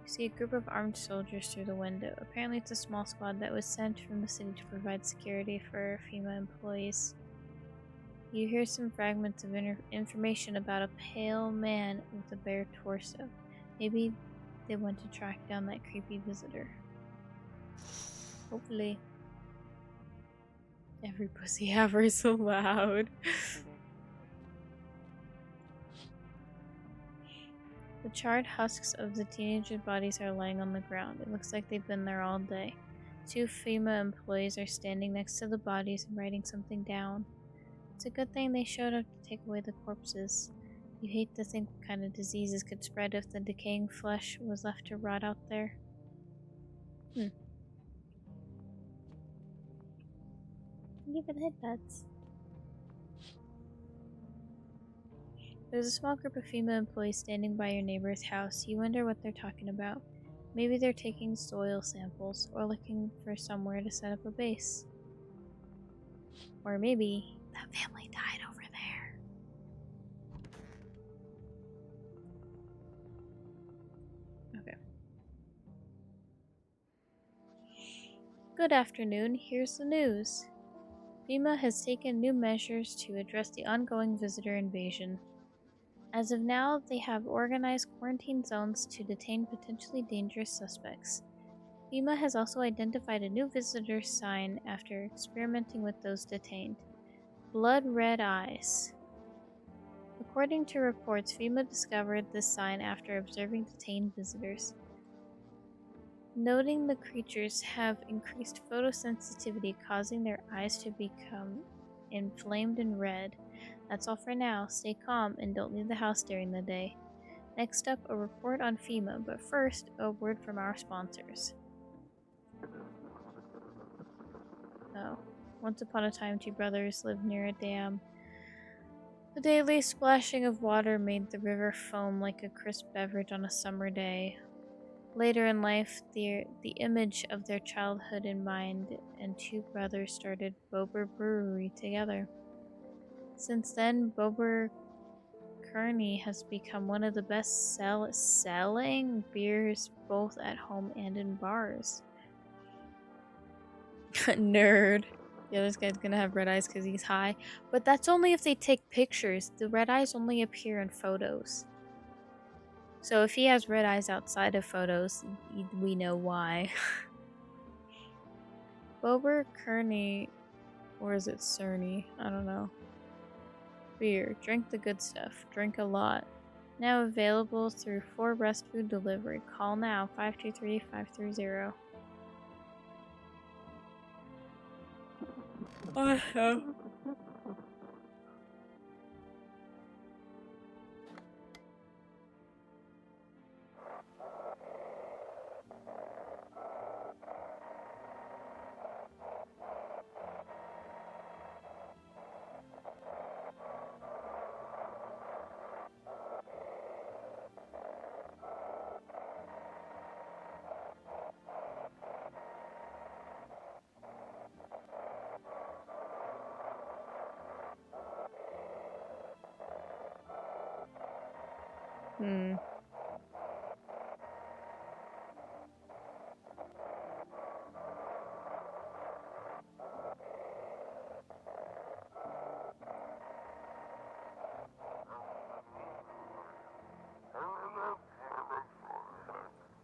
You see a group of armed soldiers through the window. Apparently it's a small squad that was sent from the city to provide security for FEMA employees. You hear some fragments of information about a pale man with a bare torso. Maybe they want to track down that creepy visitor. Hopefully. Every pussy haver is so loud. The charred husks of the teenagers' bodies are lying on the ground. It looks like they've been there all day. 2 FEMA employees are standing next to the bodies and writing something down. It's a good thing they showed up to take away the corpses. You hate to think what kind of diseases could spread if the decaying flesh was left to rot out there. Give it headbuds. There's a small group of FEMA employees standing by your neighbor's house. You wonder what they're talking about. Maybe they're taking soil samples or looking for somewhere to set up a base. Or maybe that family died over there. Okay. Good afternoon. Here's the news. FEMA has taken new measures to address the ongoing visitor invasion. As of now, they have organized quarantine zones to detain potentially dangerous suspects. FEMA has also identified a new visitor sign after experimenting with those detained. Blood red eyes. According to reports, FEMA discovered this sign after observing detained visitors. Noting the creatures have increased photosensitivity, causing their eyes to become inflamed and red. That's all for now. Stay calm and don't leave the house during the day. Next up, a report on FEMA, but first, a word from our sponsors. Oh. Once upon a time, 2 brothers lived near a dam. The daily splashing of water made the river foam like a crisp beverage on a summer day. Later in life, the image of their childhood in mind, and 2 brothers started Bober Brewery together. Since then, Bober Kearney has become one of the best selling beers both at home and in bars. Nerd. Yeah, this guy's gonna have red eyes because he's high. But that's only if they take pictures. The red eyes only appear in photos. So if he has red eyes outside of photos, we know why. Bober Kearney, or is it Cerny? I don't know. Beer. Drink the good stuff. Drink a lot. Now available through 4 Rest Food Delivery. Call now, 523-530. Hmm.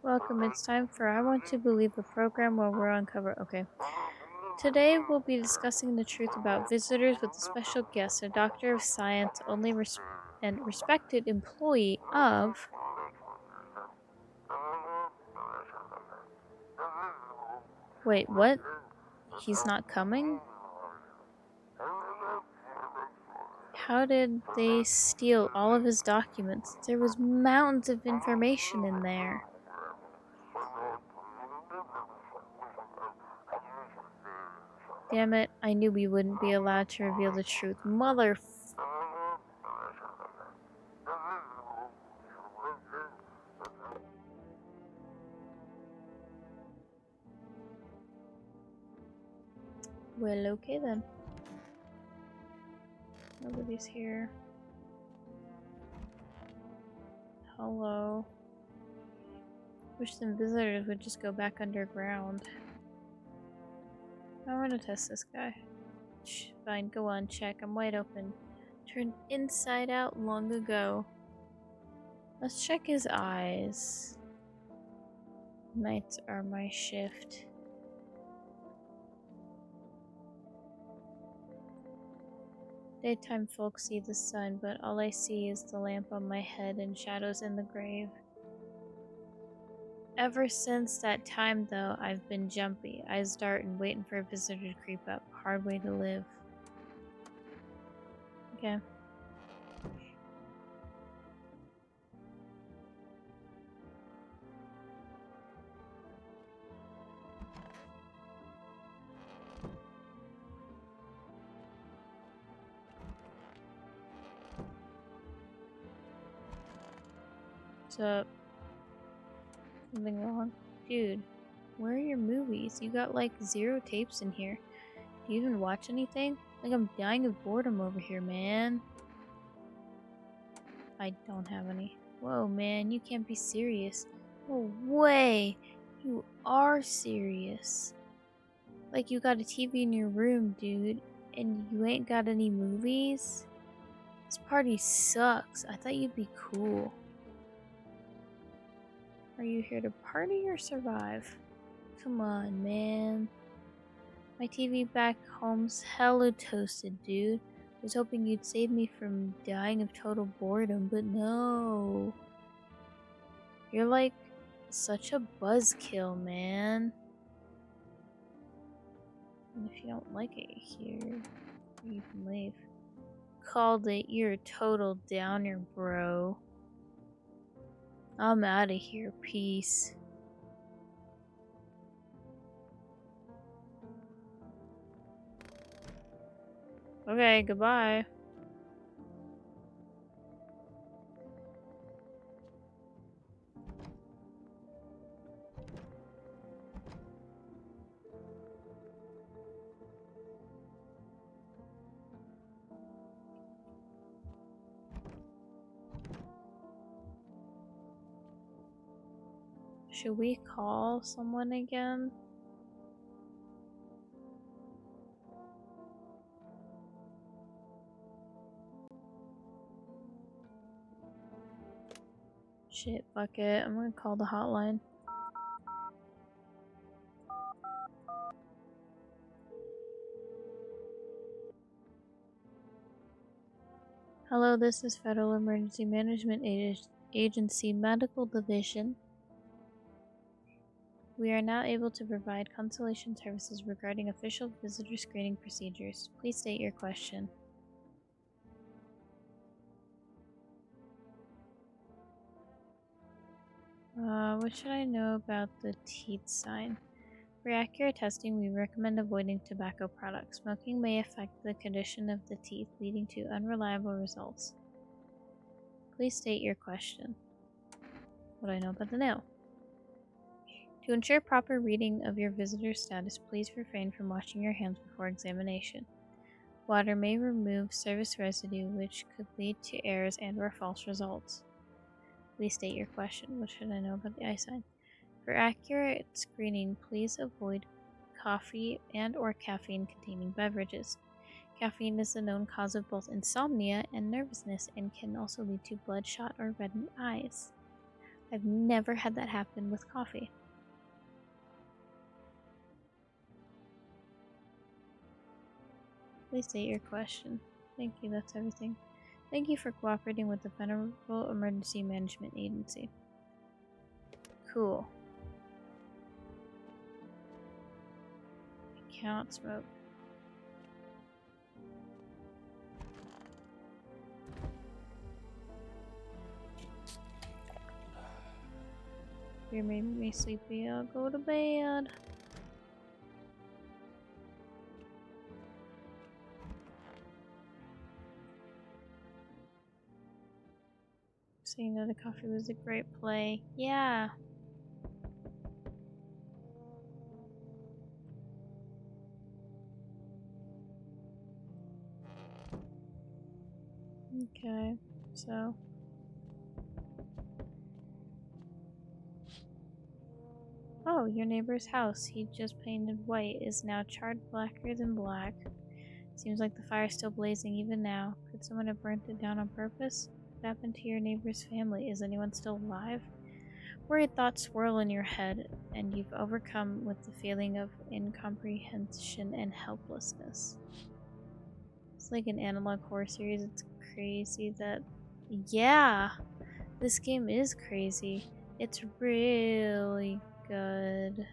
Welcome, it's time for I Want to Believe, a program where we'll uncover. Okay. Today we'll be discussing the truth about visitors with a special guest, a doctor of science, and respected employee of. Wait, what? He's not coming? How did they steal all of his documents? There was mountains of information in there. Damn it, I knew we wouldn't be allowed to reveal the truth. Well, okay then. Nobody's here. Hello. Wish some visitors would just go back underground. I want to test this guy. Shh, fine, go on, check. I'm wide open. Turned inside out long ago. Let's check his eyes. Nights are my shift. Daytime folks see the sun, but all I see is the lamp on my head and shadows in the grave. Ever since that time, though, I've been jumpy. Eyes dart and waiting for a visitor to creep up. Hard way to live. Okay. What's up? Something wrong? Dude, where are your movies? You got like 0 tapes in here. Do you even watch anything? Like, I'm dying of boredom over here, man. I don't have any. Whoa, man, you can't be serious. No way! You are serious. Like, you got a TV in your room, dude, and you ain't got any movies? This party sucks. I thought you'd be cool. Are you here to party or survive? Come on, man. My TV back home's hella toasted, dude. Was hoping you'd save me from dying of total boredom, but no. You're like such a buzzkill, man. And if you don't like it here, you can leave. Called it. You're a total downer, bro. I'm out of here. Peace. Okay, goodbye. Should we call someone again? Shit, fuck it. I'm gonna call the hotline. Hello, this is Federal Emergency Management Agency Medical Division. We are now able to provide consultation services regarding official visitor screening procedures. Please state your question. What should I know about the teeth sign? For accurate testing, we recommend avoiding tobacco products. Smoking may affect the condition of the teeth, leading to unreliable results. Please state your question. What do I know about the nail? To ensure proper reading of your visitor's status, please refrain from washing your hands before examination. Water may remove service residue, which could lead to errors and/or false results. Please state your question. What should I know about the eye sign? For accurate screening, please avoid coffee and or caffeine-containing beverages. Caffeine is a known cause of both insomnia and nervousness and can also lead to bloodshot or reddened eyes. I've never had that happen with coffee. Please state your question. Thank you, that's everything. Thank you for cooperating with the Federal Emergency Management Agency. Cool. I cannot smoke. You're making me sleepy. I'll go to bed. Saying that the coffee was a great play. Yeah. Okay, so. Oh, your neighbor's house, he just painted white, is now charred blacker than black. Seems like the fire's still blazing even now. Could someone have burnt it down on purpose? What happened to your neighbor's family? Is anyone still alive? Worried thoughts swirl in your head, and you've overcome with the feeling of incomprehension and helplessness. It's like an analog horror series. It's crazy that... Yeah! This game is crazy. It's really good.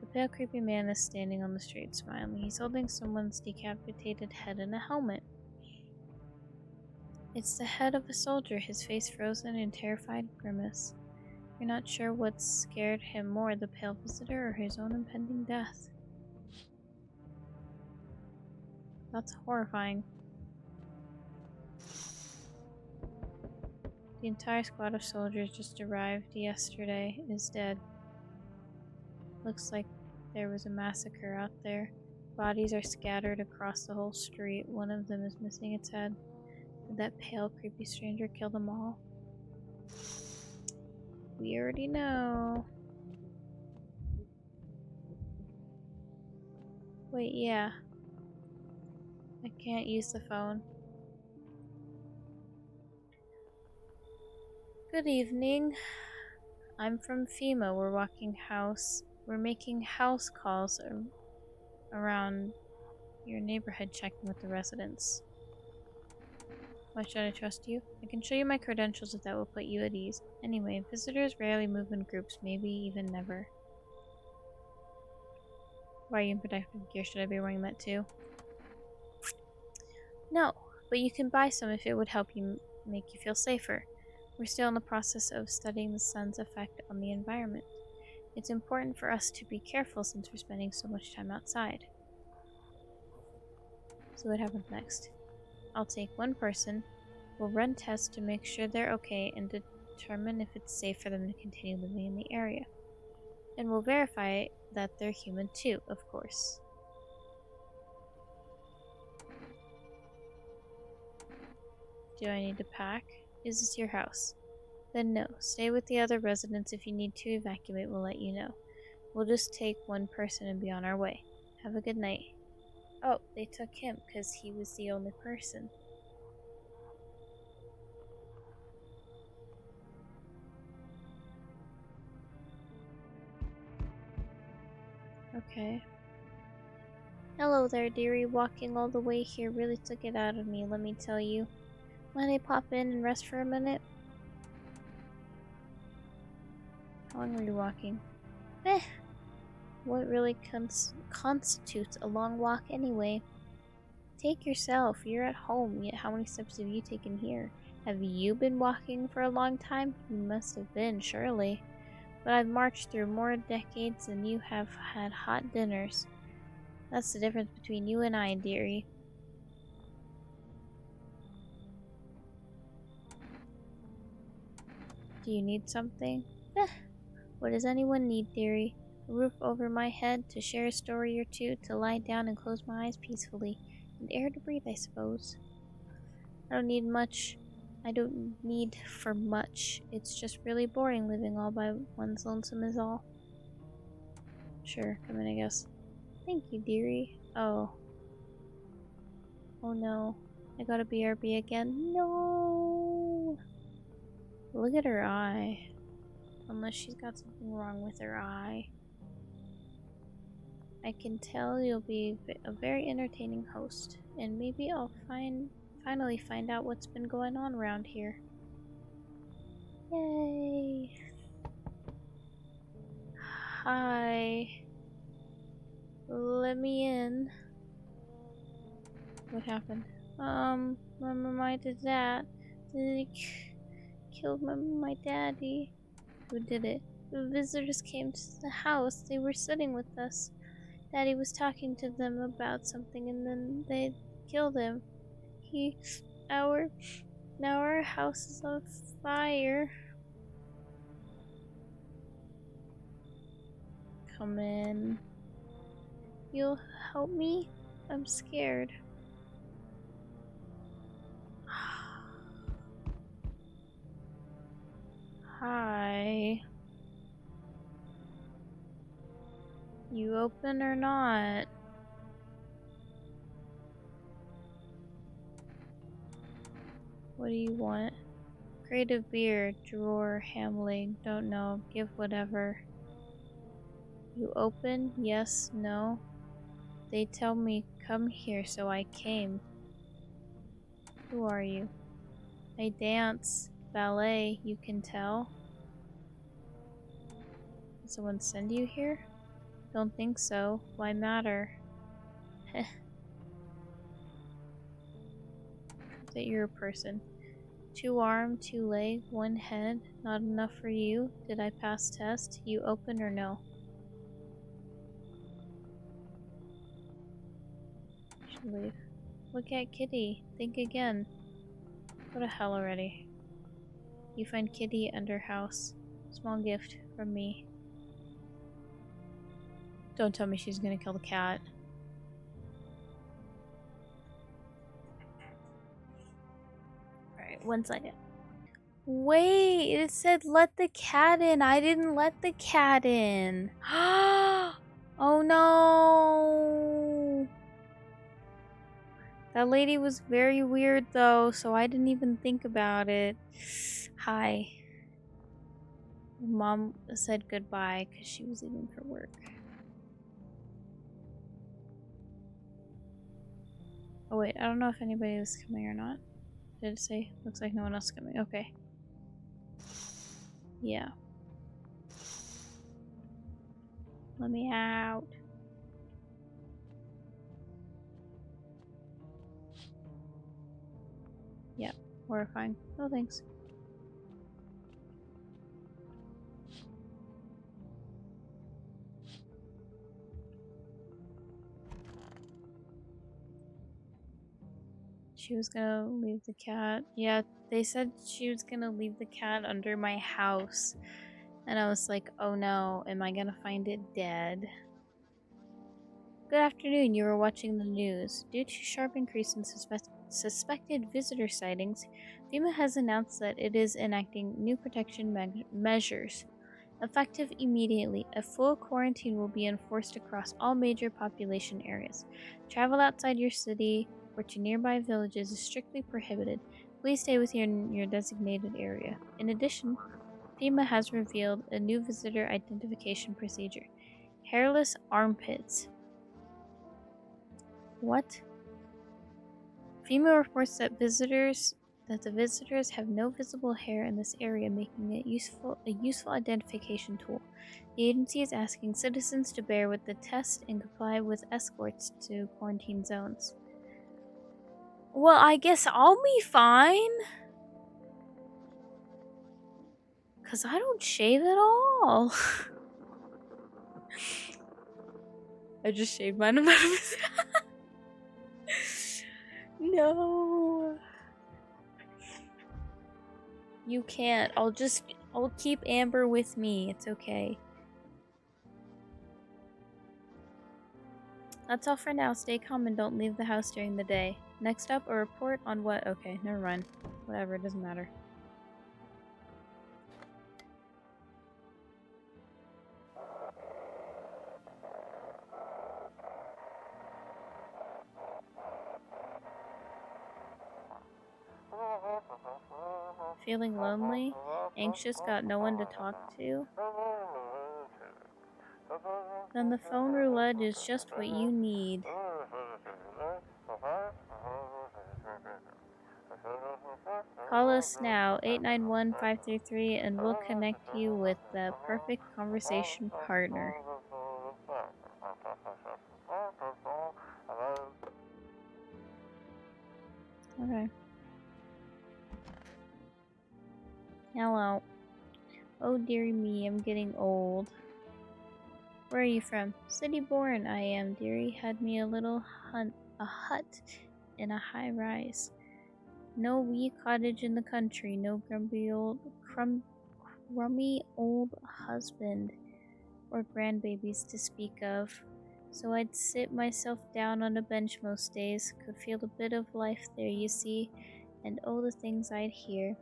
The pale, creepy man is standing on the street, smiling. He's holding someone's decapitated head in a helmet. It's the head of a soldier, his face frozen in terrified grimace. You're not sure what scared him more, the pale visitor or his own impending death. That's horrifying. The entire squad of soldiers just arrived yesterday is dead. Looks like there was a massacre out there. Bodies are scattered across the whole street. One of them is missing its head. Did that pale, creepy stranger kill them all? We already know. Wait, yeah. I can't use the phone. Good evening. I'm from FEMA. We're making house calls around your neighborhood, checking with the residents. Why should I trust you? I can show you my credentials if that will put you at ease. Anyway, visitors rarely move in groups, maybe even never. Why are you in protective gear? Should I be wearing that too? No, but you can buy some if it would help you make you feel safer. We're still in the process of studying the sun's effect on the environment. It's important for us to be careful since we're spending so much time outside. So what happens next? I'll take one person, we'll run tests to make sure they're okay and determine if it's safe for them to continue living in the area. And we'll verify that they're human too, of course. Do I need to pack? Is this your house? Then no. Stay with the other residents. If you need to evacuate, we'll let you know. We'll just take one person and be on our way. Have a good night. Oh, they took him because he was the only person. Okay. Hello there, dearie. Walking all the way here really took it out of me, let me tell you. Mind I pop in and rest for a minute? How long were you walking? What really constitutes a long walk anyway? Take yourself. You're at home, yet how many steps have you taken here? Have you been walking for a long time? You must have been, surely. But I've marched through more decades than you have had hot dinners. That's the difference between you and I, dearie. Do you need something? What does anyone need, dearie? A roof over my head, to share a story or two, to lie down and close my eyes peacefully, and air to breathe, I suppose. I don't need much. I don't need for much. It's just really boring living all by one's lonesome is all. Sure, come in, I guess. Thank you, dearie. Oh. Oh no. I got a BRB again. No! Look at her eye. Unless she's got something wrong with her eye. I can tell you'll be a very entertaining host, and maybe I'll finally find out what's been going on around here. Yay! Hi. Let me in. What happened? My dad. They killed my daddy. Who did it? The visitors came to the house. They were sitting with us. Daddy was talking to them about something and then they killed him. Now our house is on fire. Come in. You'll help me? I'm scared. Hi. You open or not? What do you want? Crate of beer, drawer, hamling, don't know, give whatever. You open? Yes, no. They tell me come here, so I came. Who are you? I dance. Ballet, you can tell. Did someone send you here? Don't think so. Why matter? That you're a person. 2 arm, 2 leg, 1 head. Not enough for you? Did I pass test? You open or no? Should leave. Look at Kitty. Think again. Go to hell already. You find Kitty under house. Small gift from me. Don't tell me she's gonna kill the cat. Alright, 1 second. Wait, it said let the cat in. I didn't let the cat in. Oh no. That lady was very weird though, so I didn't even think about it. Hi. Mom said goodbye because she was leaving for work. Oh wait, I don't know if anybody was coming or not. Did it say? Looks like no one else is coming. Okay. Yeah. Let me out. Yeah, horrifying. No thanks. She was gonna leave the cat. Yeah, they said she was gonna leave the cat under my house. And I was like, oh no, am I gonna find it dead? Good afternoon, you were watching the news. Due to sharp increase in suspected visitor sightings, FEMA has announced that it is enacting new protection measures. Effective immediately, a full quarantine will be enforced across all major population areas. Travel outside your city or to nearby villages is strictly prohibited. Please stay within your designated area. In addition, FEMA has revealed a new visitor identification procedure. Hairless armpits. What? FEMA reports that the visitors have no visible hair in this area, making it a useful identification tool. The agency is asking citizens to bear with the test and comply with escorts to quarantine zones. Well, I guess I'll be fine. 'Cause I don't shave at all. I just shaved mine. No. You can't. I'll keep Amber with me. It's okay. That's all for now. Stay calm and don't leave the house during the day. Next up, a report on what? Okay, never mind. Whatever, it doesn't matter. Feeling lonely? Anxious, got no one to talk to? Then the phone roulette is just what you need. Call us now, 891-533, and we'll connect you with the perfect conversation partner. Okay. Hello. Oh dearie me, I'm getting old. Where are you from? City born I am, dearie. Had me a little hut in a high rise. No wee cottage in the country, no crummy old husband or grandbabies to speak of. So I'd sit myself down on a bench most days, could feel a bit of life there, you see, and oh, the things I'd hear.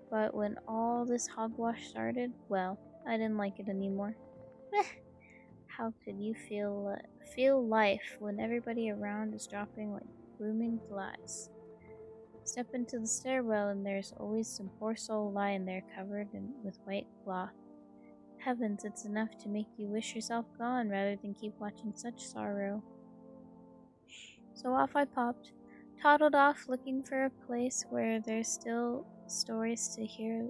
But when all this hogwash started, well, I didn't like it anymore. How could you feel life when everybody around is dropping like blooming flies? Step into the stairwell and there's always some poor soul lying there covered with white cloth. Heavens, it's enough to make you wish yourself gone rather than keep watching such sorrow. So off I popped, toddled off looking for a place where there's still stories to hear,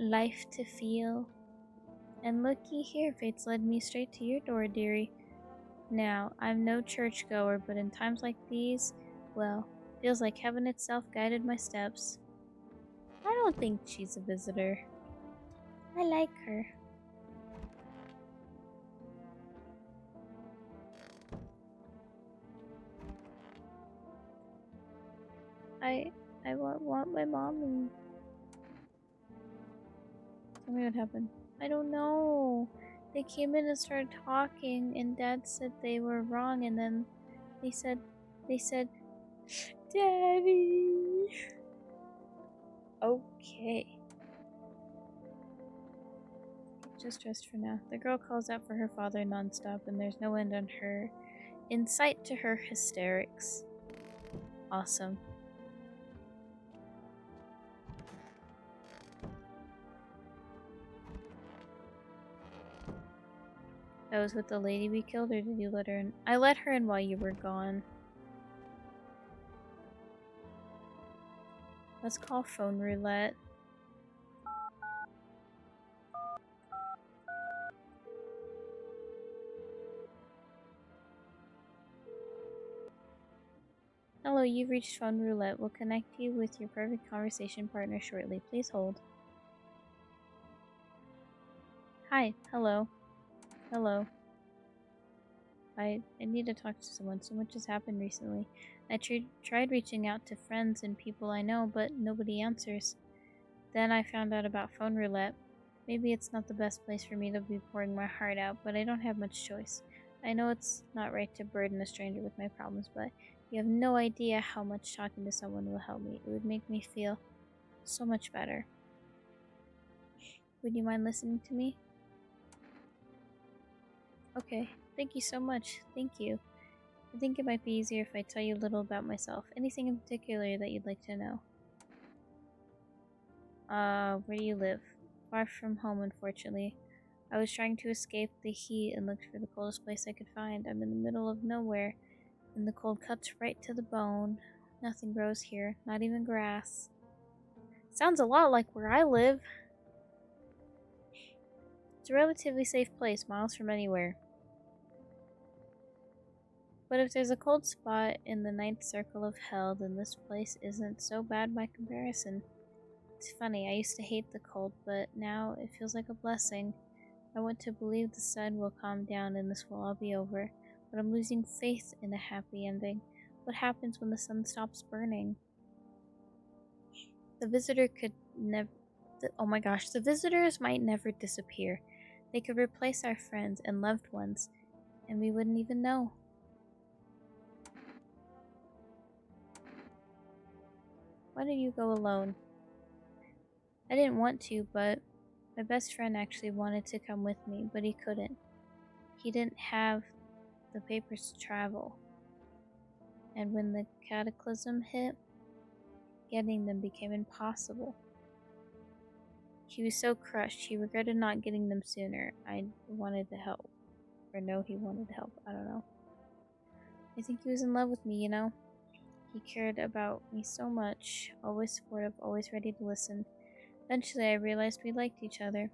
life to feel. And looky here, fate's led me straight to your door, dearie. Now, I'm no churchgoer, but in times like these, well, feels like heaven itself guided my steps. I don't think she's a visitor. I like her. I want my mom and... Tell me what happened. I don't know. They came in and started talking, and Dad said they were wrong, and then they said, Daddy. Okay. Just rest for now. The girl calls out for her father nonstop, and there's no end on her. In sight to her hysterics. Awesome. That was with the lady we killed, or did you let her in? I let her in while you were gone. Let's call phone roulette. Hello, you've reached phone roulette. We'll connect you with your perfect conversation partner shortly. Please hold. Hi. Hello. Hello. I need to talk to someone. So much has happened recently. I tried reaching out to friends and people I know, but nobody answers. Then I found out about phone roulette. Maybe it's not the best place for me to be pouring my heart out, but I don't have much choice. I know it's not right to burden a stranger with my problems, but you have no idea how much talking to someone will help me. It would make me feel so much better. Would you mind listening to me? Okay, thank you so much. Thank you. I think it might be easier if I tell you a little about myself. Anything in particular that you'd like to know? Where do you live? Far from home, unfortunately. I was trying to escape the heat and looked for the coldest place I could find. I'm in the middle of nowhere, and the cold cuts right to the bone. Nothing grows here, not even grass. Sounds a lot like where I live. It's a relatively safe place, miles from anywhere. But if there's a cold spot in the ninth circle of hell, then this place isn't so bad by comparison. It's funny, I used to hate the cold, but now it feels like a blessing. I want to believe the sun will calm down and this will all be over, but I'm losing faith in a happy ending. What happens when the sun stops burning? The visitor could never... Oh my gosh, the visitors might never disappear. They could replace our friends and loved ones, and we wouldn't even know. Why did you go alone? I didn't want to, but my best friend actually wanted to come with me, but he couldn't. He didn't have the papers to travel. And when the cataclysm hit, getting them became impossible. He was so crushed, he regretted not getting them sooner. I wanted to help. Or no, he wanted to help. I don't know. I think he was in love with me, you know? He cared about me so much. Always supportive, always ready to listen. Eventually, I realized we liked each other.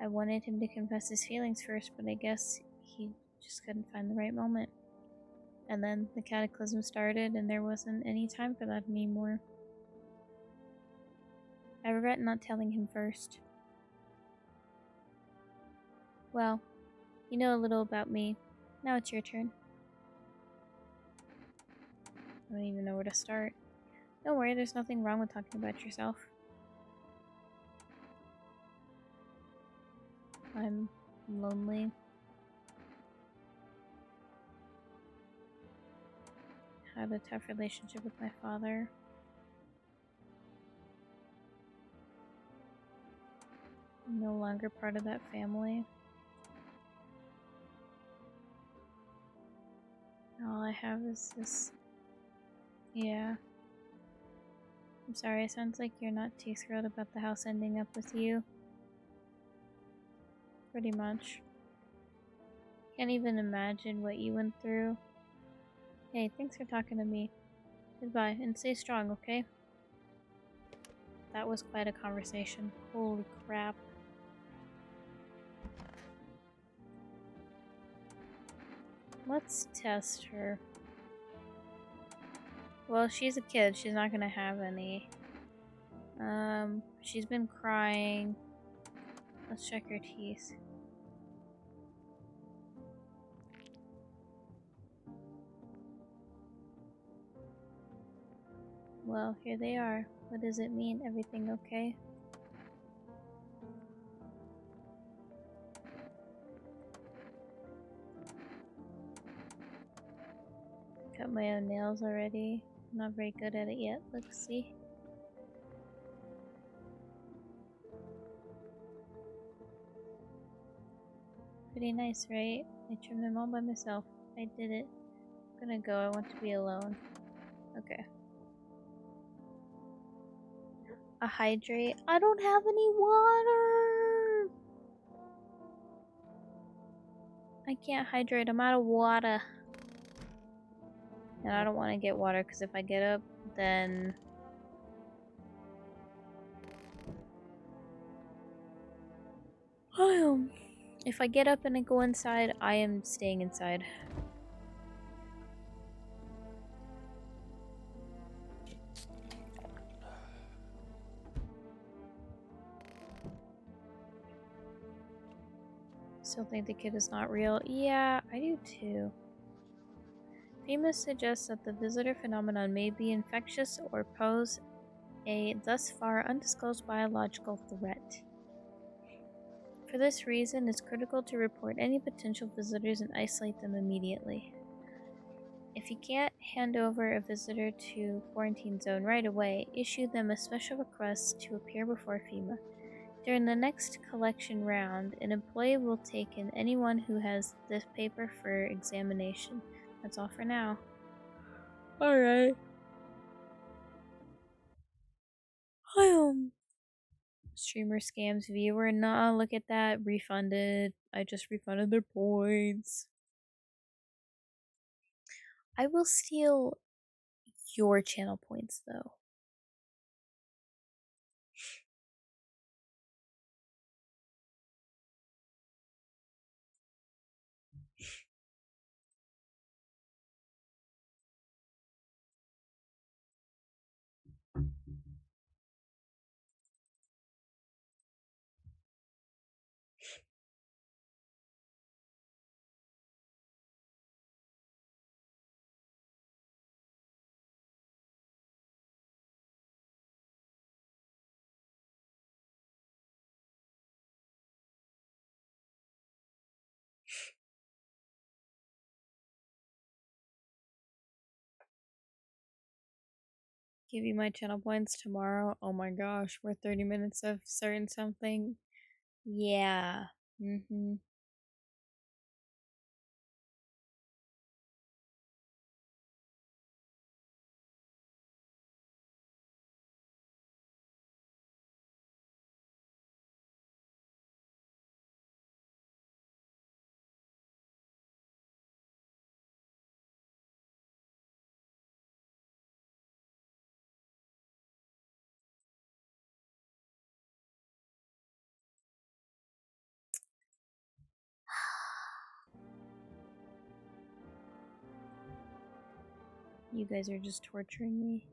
I wanted him to confess his feelings first, but I guess he just couldn't find the right moment. And then the cataclysm started, and there wasn't any time for that anymore. I regret not telling him first. Well, you know a little about me. Now it's your turn. I don't even know where to start. Don't worry, there's nothing wrong with talking about yourself. I'm lonely. Had a tough relationship with my father. I'm no longer part of that family. All I have is this. Yeah. I'm sorry, it sounds like you're not too thrilled about the house ending up with you. Pretty much. Can't even imagine what you went through. Hey, thanks for talking to me. Goodbye, and stay strong, okay? That was quite a conversation. Holy crap. Let's test her. Well, she's a kid. She's not gonna have any. She's been crying. Let's check her teeth. Well, here they are. What does it mean? Everything okay? Cut my own nails already. Not very good at it yet. Let's see. Pretty nice, right? I trimmed them all by myself. I did it. I'm gonna go. I want to be alone. Okay. A hydrate. I don't have any water! I can't hydrate. I'm out of water. And I don't want to get water because if I get up, then... If I get up and I go inside, I am staying inside. Still think the kid is not real? Yeah, I do too. FEMA suggests that the visitor phenomenon may be infectious or pose a thus far undisclosed biological threat. For this reason, it's critical to report any potential visitors and isolate them immediately. If you can't hand over a visitor to quarantine zone right away, issue them a special request to appear before FEMA. During the next collection round, an employee will take in anyone who has this paper for examination. That's all for now. Alright. Streamer scams viewer. Nah, look at that. Refunded. I just refunded their points. I will steal your channel points though. give you my channel points tomorrow. Oh my gosh, we're 30 minutes of certain something. Yeah. Mm-hmm. You guys are just torturing me.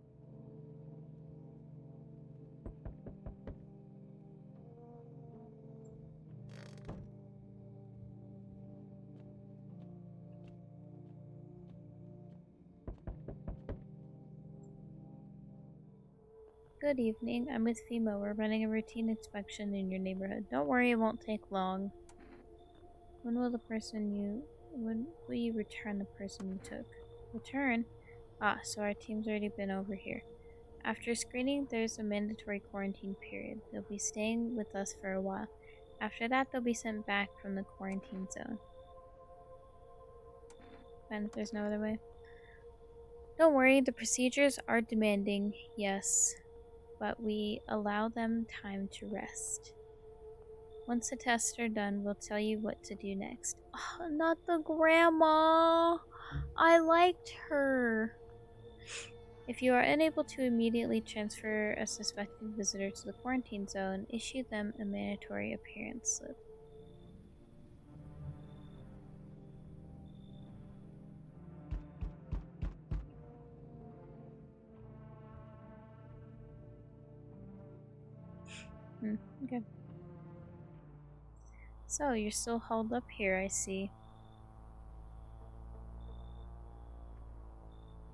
Good evening. I'm with FEMA. We're running a routine inspection in your neighborhood. Don't worry, it won't take long. When will you return the person you took? Return? Ah, so our team's already been over here. After screening, there's a mandatory quarantine period. They'll be staying with us for a while. After that, they'll be sent back from the quarantine zone. And if there's no other way. Don't worry, the procedures are demanding, yes, but we allow them time to rest. Once the tests are done, we'll tell you what to do next. Oh, not the grandma! I liked her! If you are unable to immediately transfer a suspected visitor to the quarantine zone, issue them a mandatory appearance slip. Okay. So, you're still holed up here, I see.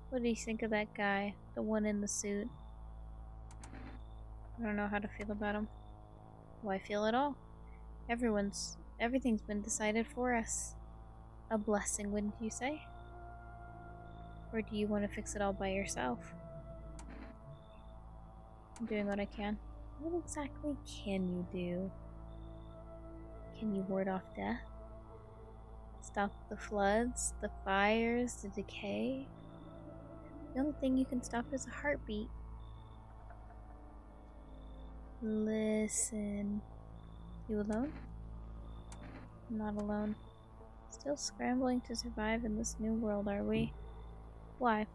What do you think of that guy? The one in the suit? I don't know how to feel about him. Why feel at all? Everything's been decided for us. A blessing, wouldn't you say? Or do you want to fix it all by yourself? I'm doing what I can. What exactly can you do? Can you ward off death? Stop the floods, the fires, the decay? The only thing you can stop is a heartbeat. Listen. You alone? I'm not alone. Still scrambling to survive in this new world, are we? Why?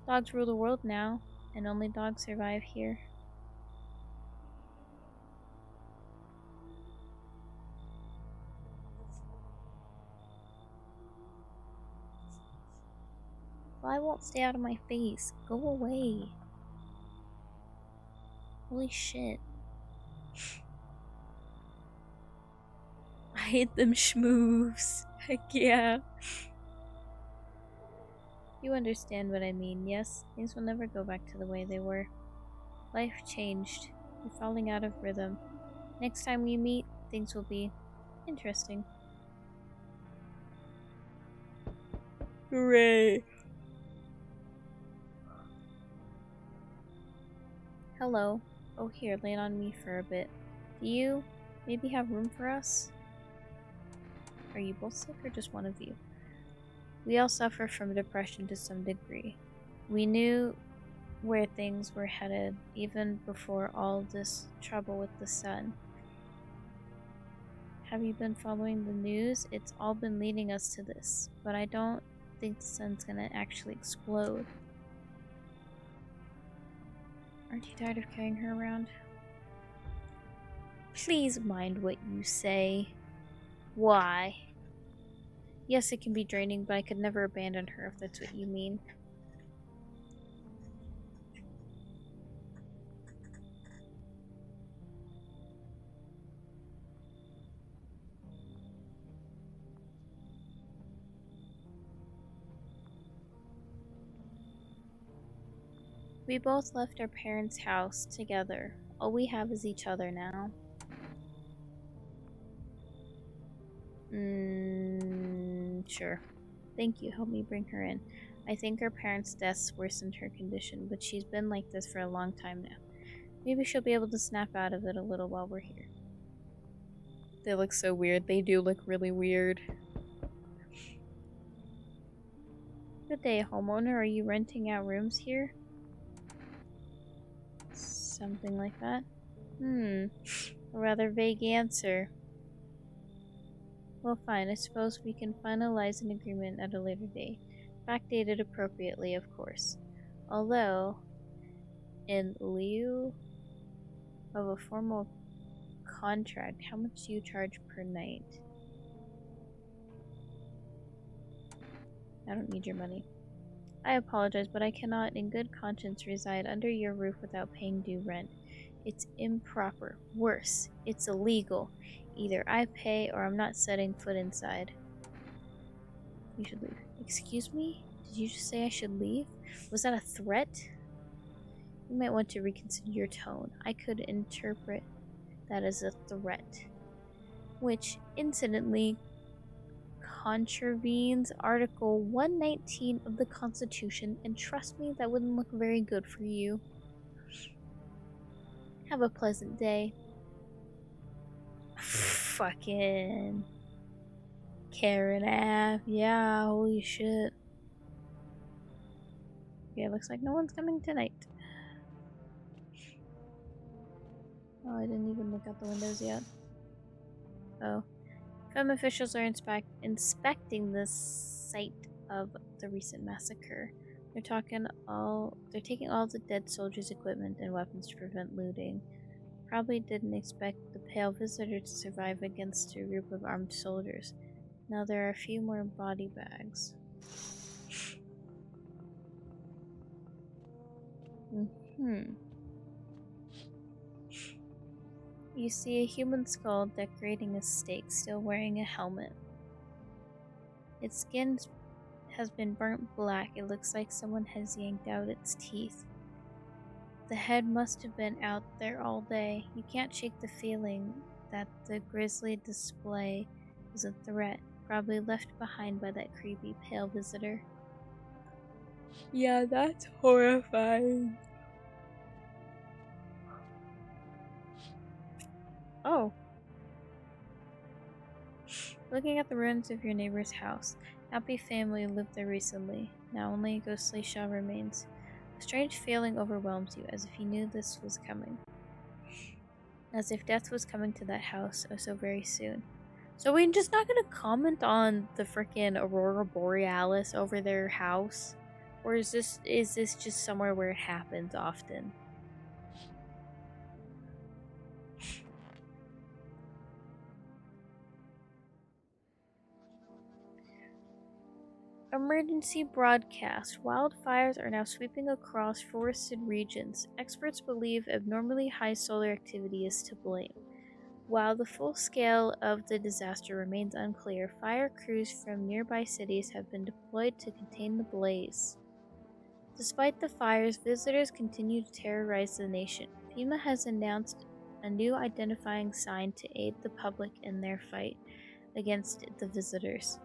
Dogs rule the world now, and only dogs survive here. Well, I won't stay out of my face. Go away. Holy shit. I hate them schmoofs. Heck yeah. You understand what I mean, yes? Things will never go back to the way they were. Life changed. You're falling out of rhythm. Next time we meet, things will be interesting. Hooray! Hello. Oh, here, lay on me for a bit. Do you maybe have room for us? Are you both sick or just one of you? We all suffer from depression to some degree. We knew where things were headed even before all this trouble with the sun. Have you been following the news? It's all been leading us to this, but I don't think the sun's gonna actually explode. Aren't you tired of carrying her around? Please mind what you say. Why? Yes, it can be draining, but I could never abandon her if that's what you mean. We both left our parents' house together. All we have is each other now. Sure. Thank you. Help me bring her in. I think her parents' deaths worsened her condition, but she's been like this for a long time now. Maybe she'll be able to snap out of it a little while we're here. They look so weird. They do look really weird. Good day, homeowner. Are you renting out rooms here? Something like that. A rather vague answer. Well, fine. I suppose we can finalize an agreement at a later date. Backdated appropriately, of course. Although, in lieu of a formal contract, how much do you charge per night? I don't need your money. I apologize, but I cannot in good conscience reside under your roof without paying due rent. It's improper. Worse, it's illegal. Either I pay or I'm not setting foot inside. You should leave. Excuse me? Did you just say I should leave? Was that a threat? You might want to reconsider your tone. I could interpret that as a threat, which, incidentally, contravenes Article 119 of the Constitution, and trust me, that wouldn't look very good for you. Have a pleasant day. Fucking Karen Ave. Yeah, holy shit. Okay, looks like no one's coming tonight. Oh, I didn't even look out the windows yet. Oh. Fem officials are inspecting the site of the recent massacre. They're taking all the dead soldiers' equipment and weapons to prevent looting. Probably didn't expect the pale visitor to survive against a group of armed soldiers. Now there are a few more body bags. You see a human skull decorating a stake, still wearing a helmet. Its skin has been burnt black. It looks like someone has yanked out its teeth. The head must have been out there all day. You can't shake the feeling that the grisly display is a threat, probably left behind by that creepy pale visitor. Yeah, that's horrifying. Oh. Looking at the ruins of your neighbor's house. Happy family lived there recently. Now only a ghostly shell remains. A strange feeling overwhelms you, as if you knew this was coming. As if death was coming to that house so very soon. So we're just not gonna comment on the frickin' Aurora Borealis over their house? Or is this just somewhere where it happens often? Emergency broadcast. Wildfires are now sweeping across forested regions. Experts believe abnormally high solar activity is to blame. While the full scale of the disaster remains unclear, fire crews from nearby cities have been deployed to contain the blaze. Despite the fires, visitors continue to terrorize the nation. FEMA has announced a new identifying sign to aid the public in their fight against the visitors.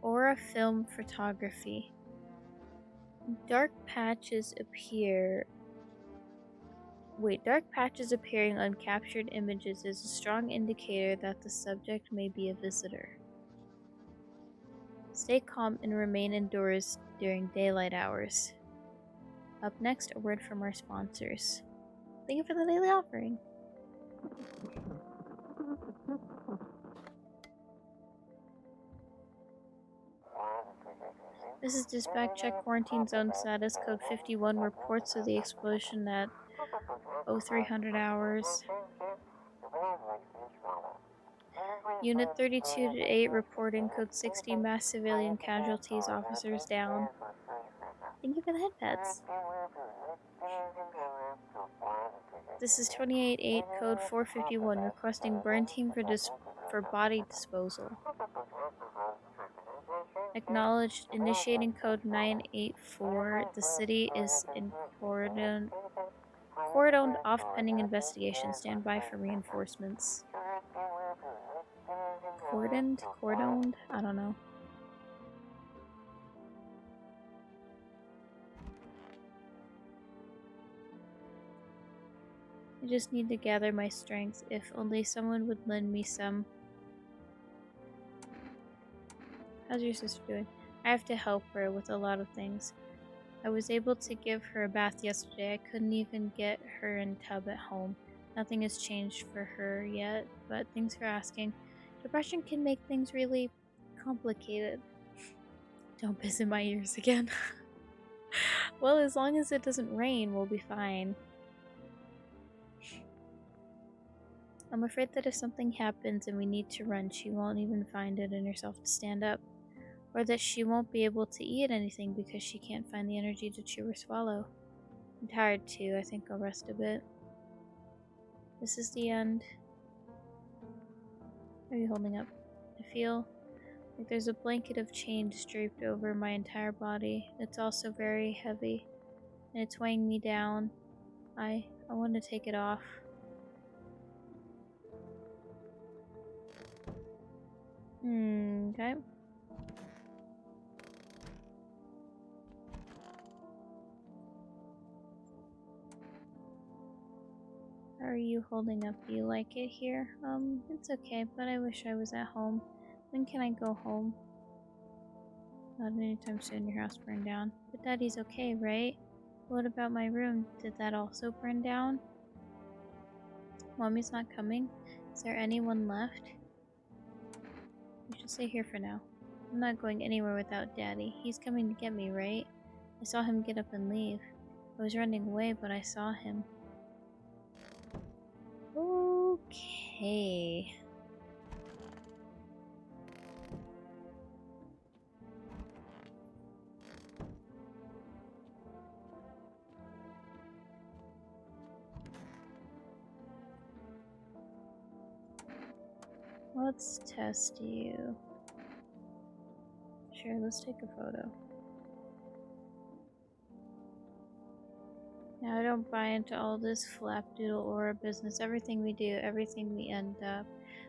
Aura film photography. Dark patches appearing on captured images is a strong indicator that the subject may be a visitor. Stay calm and remain indoors during daylight hours. Up next, a word from our sponsors. Thank you for the daily offering. This is Dispatch. Check quarantine zone status. Code 51 reports of the explosion at 0300 hours. Unit 32 to 8 reporting. Code 60 mass civilian casualties. Officers down. Thank you for the headpads. This is 28-8, code 451, requesting burn team for body disposal. Acknowledged, initiating code 984. The city is cordoned off pending investigation. Stand by for reinforcements. Cordoned? I don't know. I just need to gather my strength. If only someone would lend me some. How's your sister doing? I have to help her with a lot of things. I was able to give her a bath yesterday. I couldn't even get her in tub at home. Nothing has changed for her yet, but thanks for asking. Depression can make things really complicated. Don't piss in my ears again. Well, as long as it doesn't rain, we'll be fine. I'm afraid that if something happens and we need to run, she won't even find it in herself to stand up. Or that she won't be able to eat anything because she can't find the energy to chew or swallow. I'm tired too. I think I'll rest a bit. This is the end. How are you holding up? I feel like there's a blanket of change draped over my entire body. It's also very heavy, and it's weighing me down. I want to take it off. Okay. How are you holding up? Do you like it here? It's okay, but I wish I was at home. When can I go home? Not anytime soon. Your house burned down. But Daddy's okay, right? What about my room? Did that also burn down? Mommy's not coming? Is there anyone left? You should stay here for now. I'm not going anywhere without Daddy. He's coming to get me, right? I saw him get up and leave. I was running away, but I saw him. Okay. Let's test you. Sure, let's take a photo. Now, I don't buy into all this flapdoodle aura business. Everything we do, everything we end up,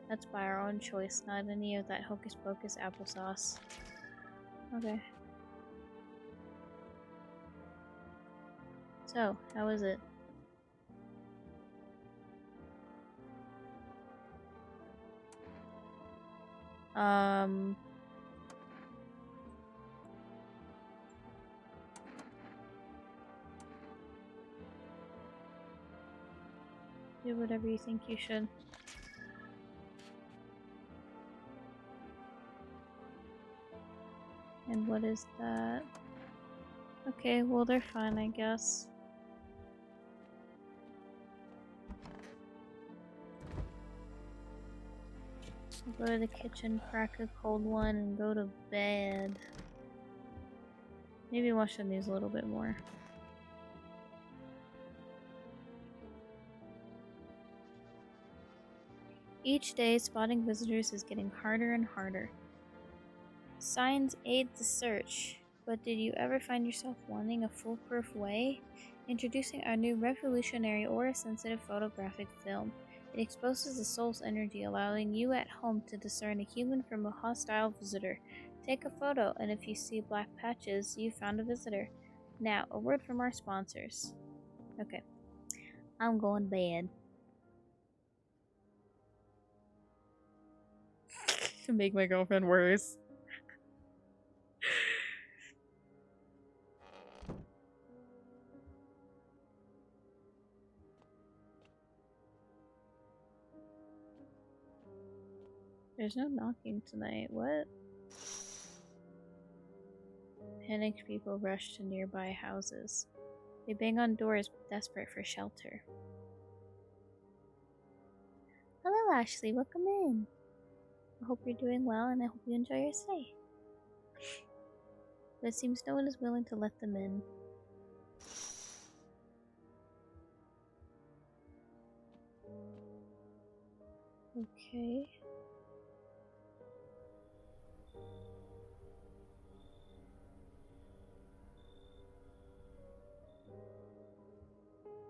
that's by our own choice, not any of that hocus pocus applesauce. Okay. So, how is it? Do whatever you think you should. And what is that? Okay, well, they're fine, I guess. I'll go to the kitchen, crack a cold one, and go to bed. Maybe watch the news a little bit more. Each day, spotting visitors is getting harder and harder. Signs aid the search, but did you ever find yourself wanting a foolproof way? Introducing our new revolutionary aura-sensitive photographic film. It exposes the soul's energy, allowing you at home to discern a human from a hostile visitor. Take a photo, and if you see black patches, you found a visitor. Now, a word from our sponsors. Okay, I'm going to bed. To make my girlfriend worse. There's no knocking tonight. What? Panicked people rush to nearby houses. They bang on doors, desperate for shelter. Hello, Ashley. Welcome in. I hope you're doing well, and I hope you enjoy your stay. But it seems no one is willing to let them in. Okay.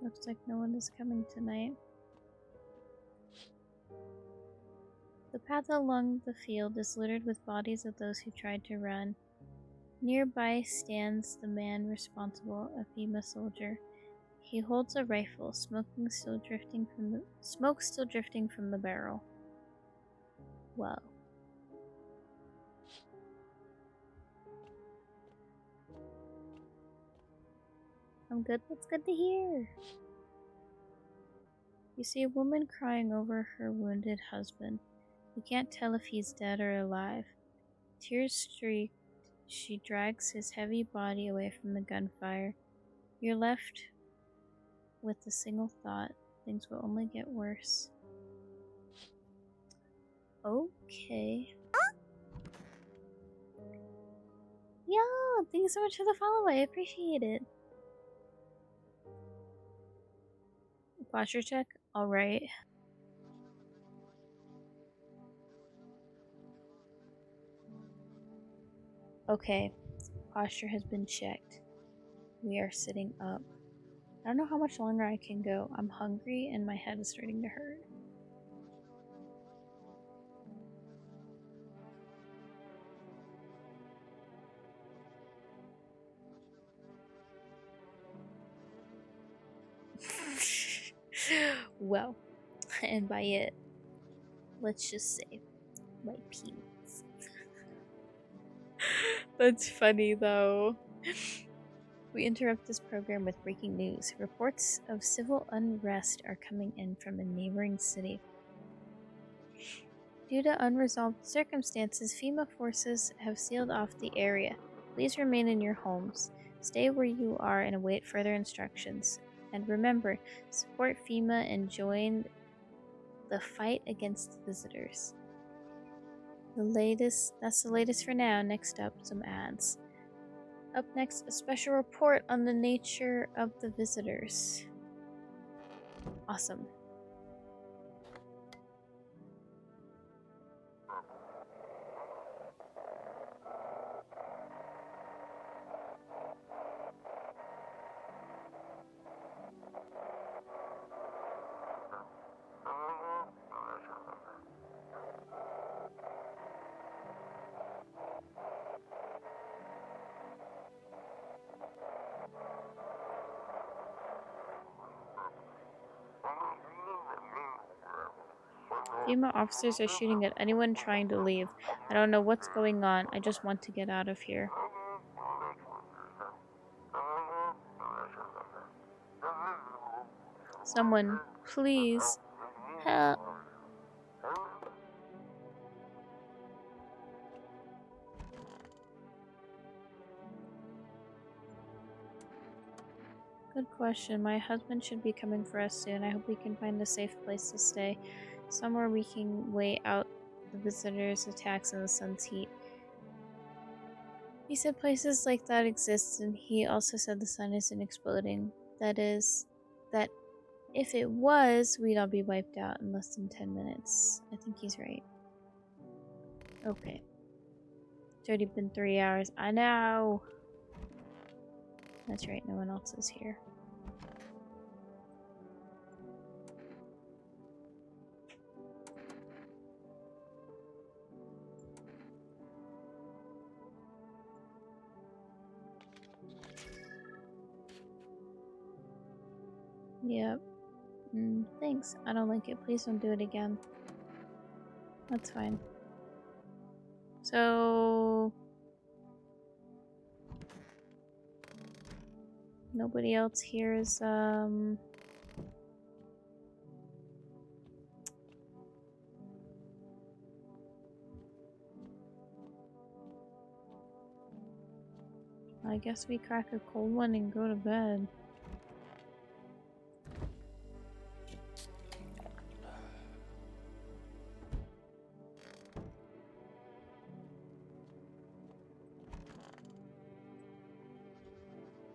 Looks like no one is coming tonight. The path along the field is littered with bodies of those who tried to run. Nearby stands the man responsible, a FEMA soldier. He holds a rifle, smoke still drifting from the barrel. Whoa. I'm good. That's good to hear. You see a woman crying over her wounded husband. You can't tell if he's dead or alive. Tears streaked, she drags his heavy body away from the gunfire. You're left with the single thought, things will only get worse. Okay. Yo, thank you so much for the follow. I appreciate it. Posture check? Alright. Okay. Posture has been checked. We are sitting up. I don't know how much longer I can go. I'm hungry and my head is starting to hurt. Well, and by it, let's just say my penis. That's funny though. We interrupt this program with breaking news. Reports of civil unrest are coming in from a neighboring city. Due to unresolved circumstances, FEMA forces have sealed off the area. Please remain in your homes. Stay where you are and await further instructions. And remember, support FEMA and join the fight against visitors. That's the latest for now. Next up, some ads. Up next, a special report on the nature of the visitors. Awesome. FEMA officers are shooting at anyone trying to leave. I don't know what's going on. I just want to get out of here. Someone, please, help. Good question. My husband should be coming for us soon. I hope we can find a safe place to stay. Somewhere we can wait out the visitors' attacks in the sun's heat. He said places like that exist, and he also said the sun isn't exploding. That is, that if it was, we'd all be wiped out in less than 10 minutes. I think he's right. Okay. It's already been 3 hours. I know! That's right, no one else is here. Yep. Thanks. I don't like it. Please don't do it again. That's fine. So... nobody else here is, I guess we crack a cold one and go to bed.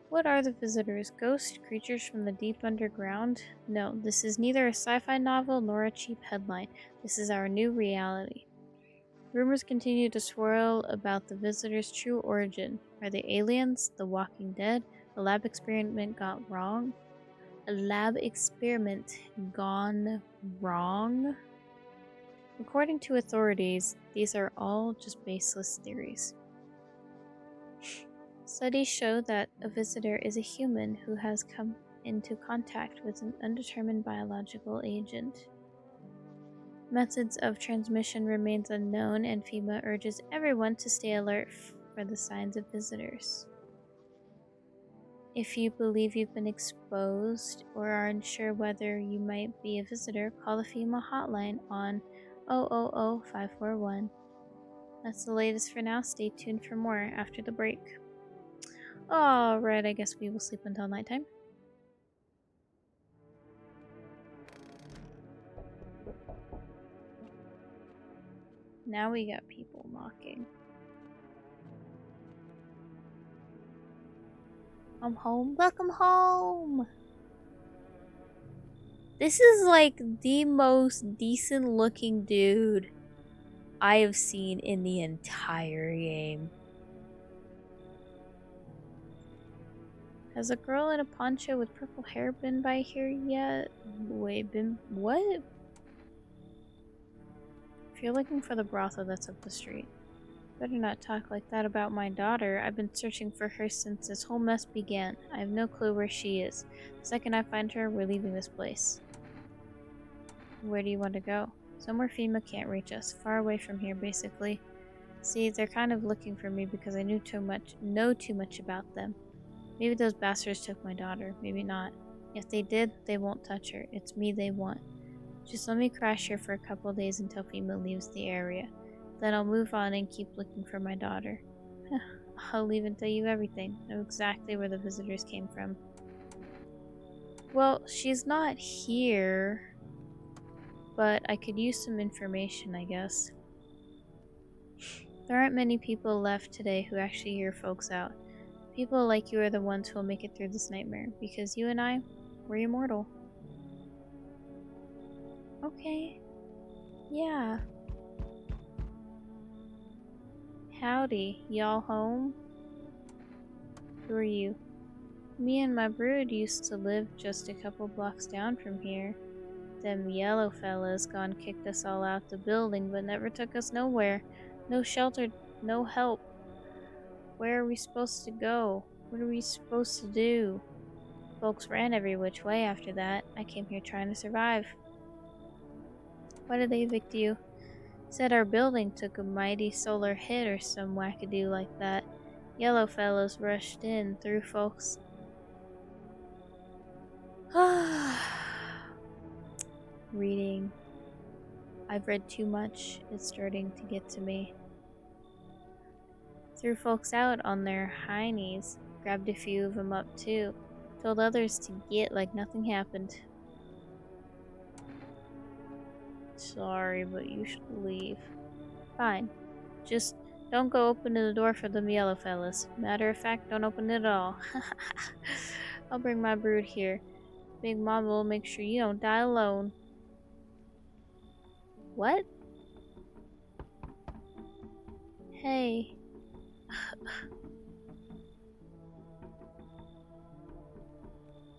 What are the visitors? Ghost creatures from the deep underground? No, this is neither a sci-fi novel nor a cheap headline. This is our new reality. Rumors continue to swirl about the visitors' true origin. Are they aliens? The Walking Dead? A lab experiment gone wrong? A lab experiment gone wrong? According to authorities, these are all just baseless theories. Studies show that a visitor is a human who has come into contact with an undetermined biological agent. Methods of transmission remains unknown, and FEMA urges everyone to stay alert for the signs of visitors. If you believe you've been exposed or are unsure whether you might be a visitor, call the FEMA hotline on 000-541. That's the latest for now. Stay tuned for more after the break. Alright, I guess we will sleep until nighttime. Now we got people knocking. I'm home. Welcome home! This is like the most decent looking dude I have seen in the entire game. Has a girl in a poncho with purple hair been by here yet? Wait, what? If you're looking for the brothel that's up the street, better not talk like that about my daughter. I've been searching for her since this whole mess began. I have no clue where she is. The second I find her, we're leaving this place. Where do you want to go? Somewhere FEMA can't reach us. Far away from here, basically. See, they're kind of looking for me because I know too much about them. Maybe those bastards took my daughter. Maybe not. If they did, they won't touch her. It's me they want. Just let me crash here for a couple days until FEMA leaves the area. Then I'll move on and keep looking for my daughter. I'll even tell you everything. Know exactly where the visitors came from. Well, she's not here. But I could use some information, I guess. There aren't many people left today who actually hear folks out. People like you are the ones who will make it through this nightmare, because you and I, we're immortal. Okay. Yeah. Howdy, y'all home? Who are you? Me and my brood used to live just a couple blocks down from here. Them yellow fellas gone kicked us all out the building, but never took us nowhere. No shelter, no help. Where are we supposed to go? What are we supposed to do? Folks ran every which way after that. I came here trying to survive. Why did they evict you? Said our building took a mighty solar hit or some wackadoo like that. Yellow fellows rushed in, threw folks. Reading. I've read too much. It's starting to get to me. Threw folks out on their high knees. Grabbed a few of them up too. Told others to get like nothing happened. Sorry, but you should leave. Fine. Just don't go open the door for them yellow fellas. Matter of fact, don't open it at all. I'll bring my brood here. Big Mama will make sure you don't die alone. What? Hey.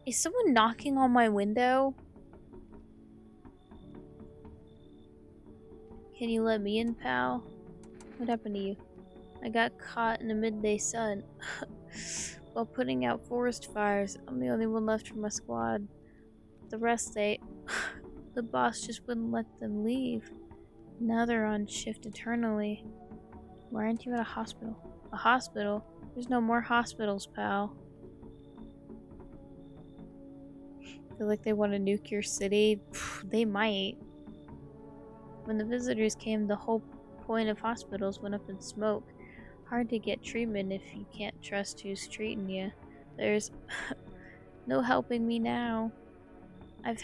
Is someone knocking on my window? Can you let me in, pal? What happened to you? I got caught in the midday sun. While putting out forest fires, I'm the only one left from my squad. The rest, the boss just wouldn't let them leave. Now they're on shift eternally. Why aren't you at a hospital? A hospital? There's no more hospitals, pal. Feel like they want to nuke your city? They might. When the visitors came, the whole point of hospitals went up in smoke. Hard to get treatment if you can't trust who's treating you. There's no helping me now. I'd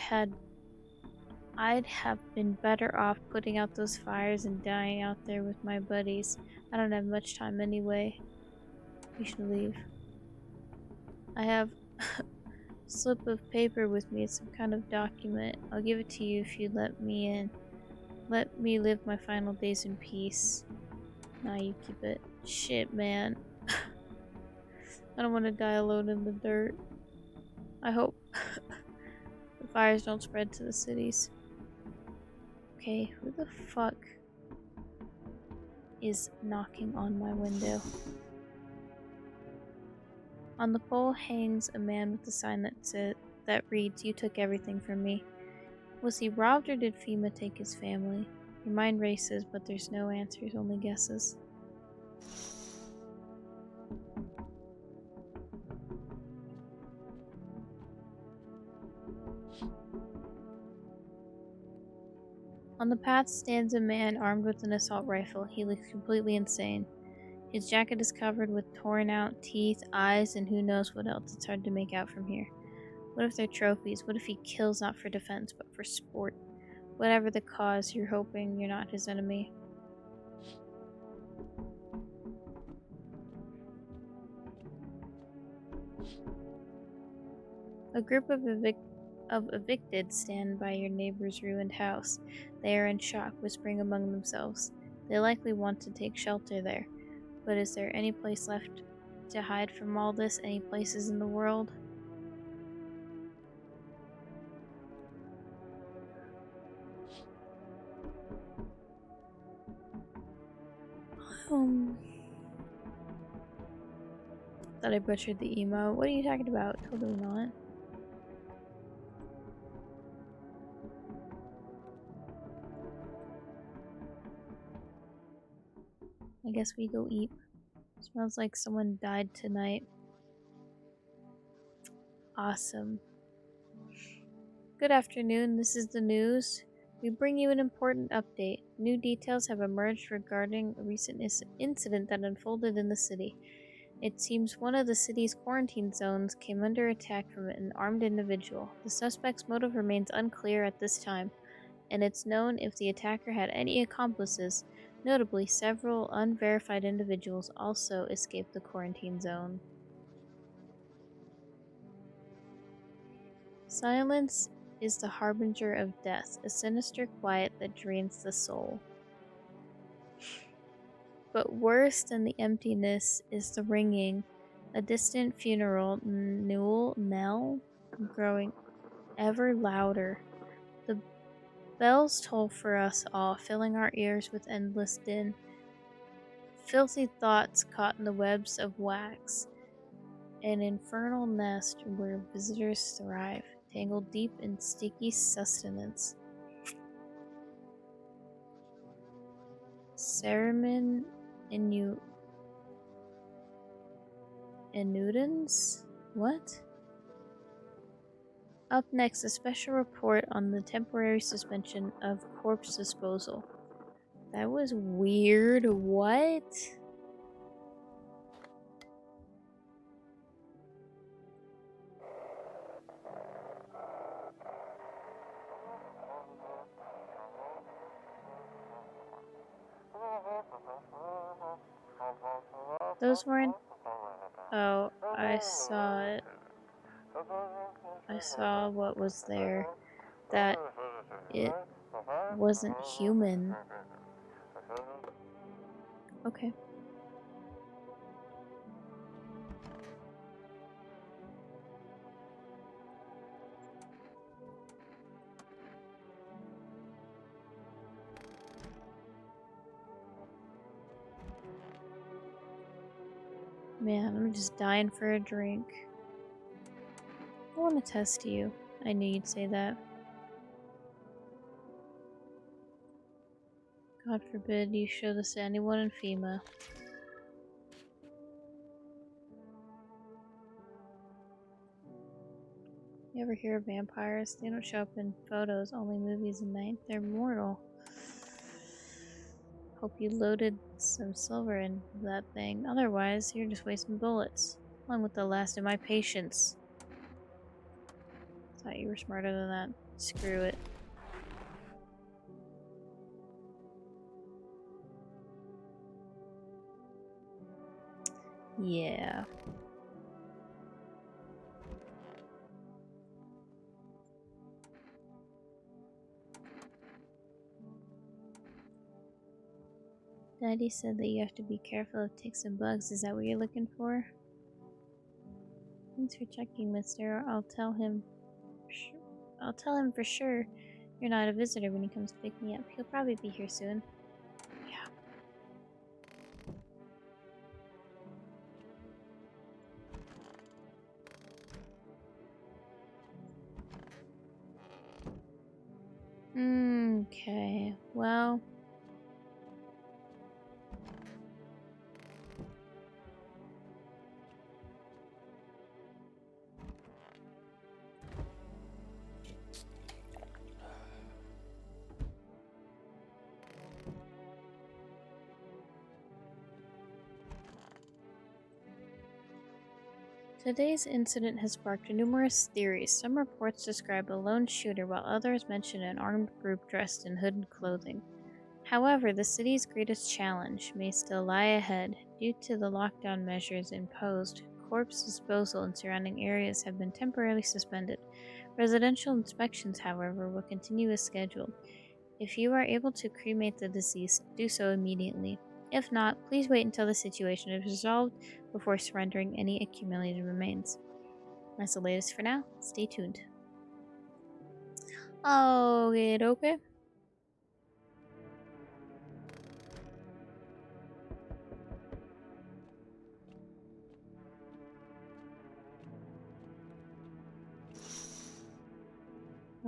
have been better off putting out those fires and dying out there with my buddies. I don't have much time anyway. You should leave. I have a slip of paper with me. It's some kind of document. I'll give it to you if you let me in. Let me live my final days in peace. Nah, you keep it. Shit, man. I don't want to die alone in the dirt. I hope the fires don't spread to the cities. Okay, who the fuck is knocking on my window? On the pole hangs a man with a sign that that reads, "You took everything from me." Was he robbed or did FEMA take his family? Your mind races, but there's no answers, only guesses. On the path stands a man armed with an assault rifle. He looks completely insane. His jacket is covered with torn out teeth, eyes, and who knows what else. It's hard to make out from here. What if they're trophies? What if he kills not for defense, but for sport? Whatever the cause, you're hoping you're not his enemy. A group of evicted stand by your neighbor's ruined house. They are in shock, whispering among themselves. They likely want to take shelter there. But is there any place left to hide from all this? Any places in the world? Thought I butchered the emo. What are you talking about? Totally not. I guess we go eat. Smells like someone died tonight. Awesome. Good afternoon, this is the news. We bring you an important update. New details have emerged regarding a recent incident that unfolded in the city. It seems one of the city's quarantine zones came under attack from an armed individual. The suspect's motive remains unclear at this time, and it's known if the attacker had any accomplices. Notably, several unverified individuals also escaped the quarantine zone. Silence is the harbinger of death, a sinister quiet that drains the soul. But worse than the emptiness is the ringing, a distant funeral knell growing ever louder. The bells toll for us all, filling our ears with endless din. Filthy thoughts caught in the webs of wax, an infernal nest where visitors thrive, tangled deep in sticky sustenance. Ceremin Inudens? What? Up next, a special report on the temporary suspension of corpse disposal. That was weird. What? Those weren't... Oh, I saw it. I saw what was there. That it wasn't human. Okay. Man, I'm just dying for a drink. I want to test you. I knew you'd say that. God forbid you show this to anyone in FEMA. You ever hear of vampires? They don't show up in photos, only movies and night. They're mortal. Hope you loaded some silver in that thing. Otherwise, you're just wasting bullets. Along with the last of my patience. Thought you were smarter than that. Screw it. Yeah. Daddy said that you have to be careful of ticks and bugs. Is that what you're looking for? Thanks for checking, mister. I'll tell him for sure you're not a visitor when he comes to pick me up. He'll probably be here soon. Yeah. Okay, well... Today's incident has sparked numerous theories. Some reports describe a lone shooter, while others mention an armed group dressed in hooded clothing. However, the city's greatest challenge may still lie ahead. Due to the lockdown measures imposed, corpse disposal in surrounding areas have been temporarily suspended. Residential inspections, however, will continue as scheduled. If you are able to cremate the deceased, do so immediately. If not, please wait until the situation is resolved before surrendering any accumulated remains. That's the latest for now. Stay tuned. Okay.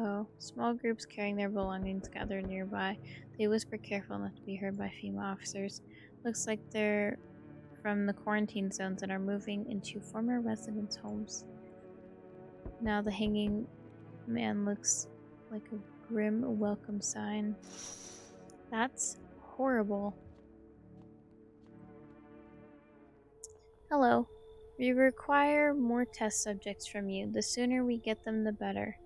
Oh, small groups carrying their belongings gather nearby. They whisper careful not to be heard by female officers. Looks like they're from the quarantine zones and are moving into former residents' homes. Now the hanging man looks like a grim welcome sign. That's horrible. Hello. We require more test subjects from you. The sooner we get them, the better.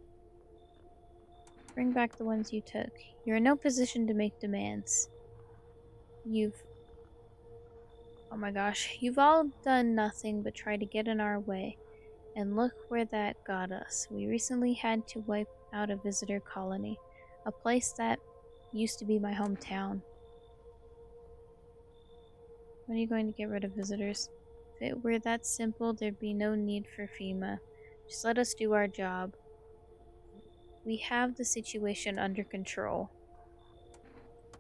Bring back the ones you took. You're in no position to make demands. Oh my gosh. You've all done nothing but try to get in our way. And look where that got us. We recently had to wipe out a visitor colony. A place that used to be my hometown. When are you going to get rid of visitors? If it were that simple, there'd be no need for FEMA. Just let us do our job. We have the situation under control.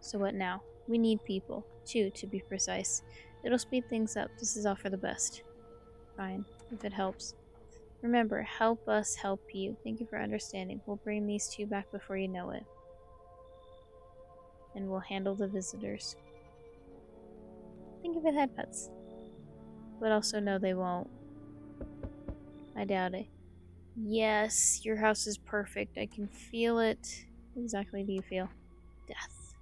So what now? We need people. 2, to be precise. It'll speed things up. This is all for the best. Fine, if it helps. Remember, help us help you. Thank you for understanding. We'll bring these 2 back before you know it. And we'll handle the visitors. Think if it had pets. But also no, they won't. I doubt it. Yes, your house is perfect. I can feel it. What exactly do you feel? Death.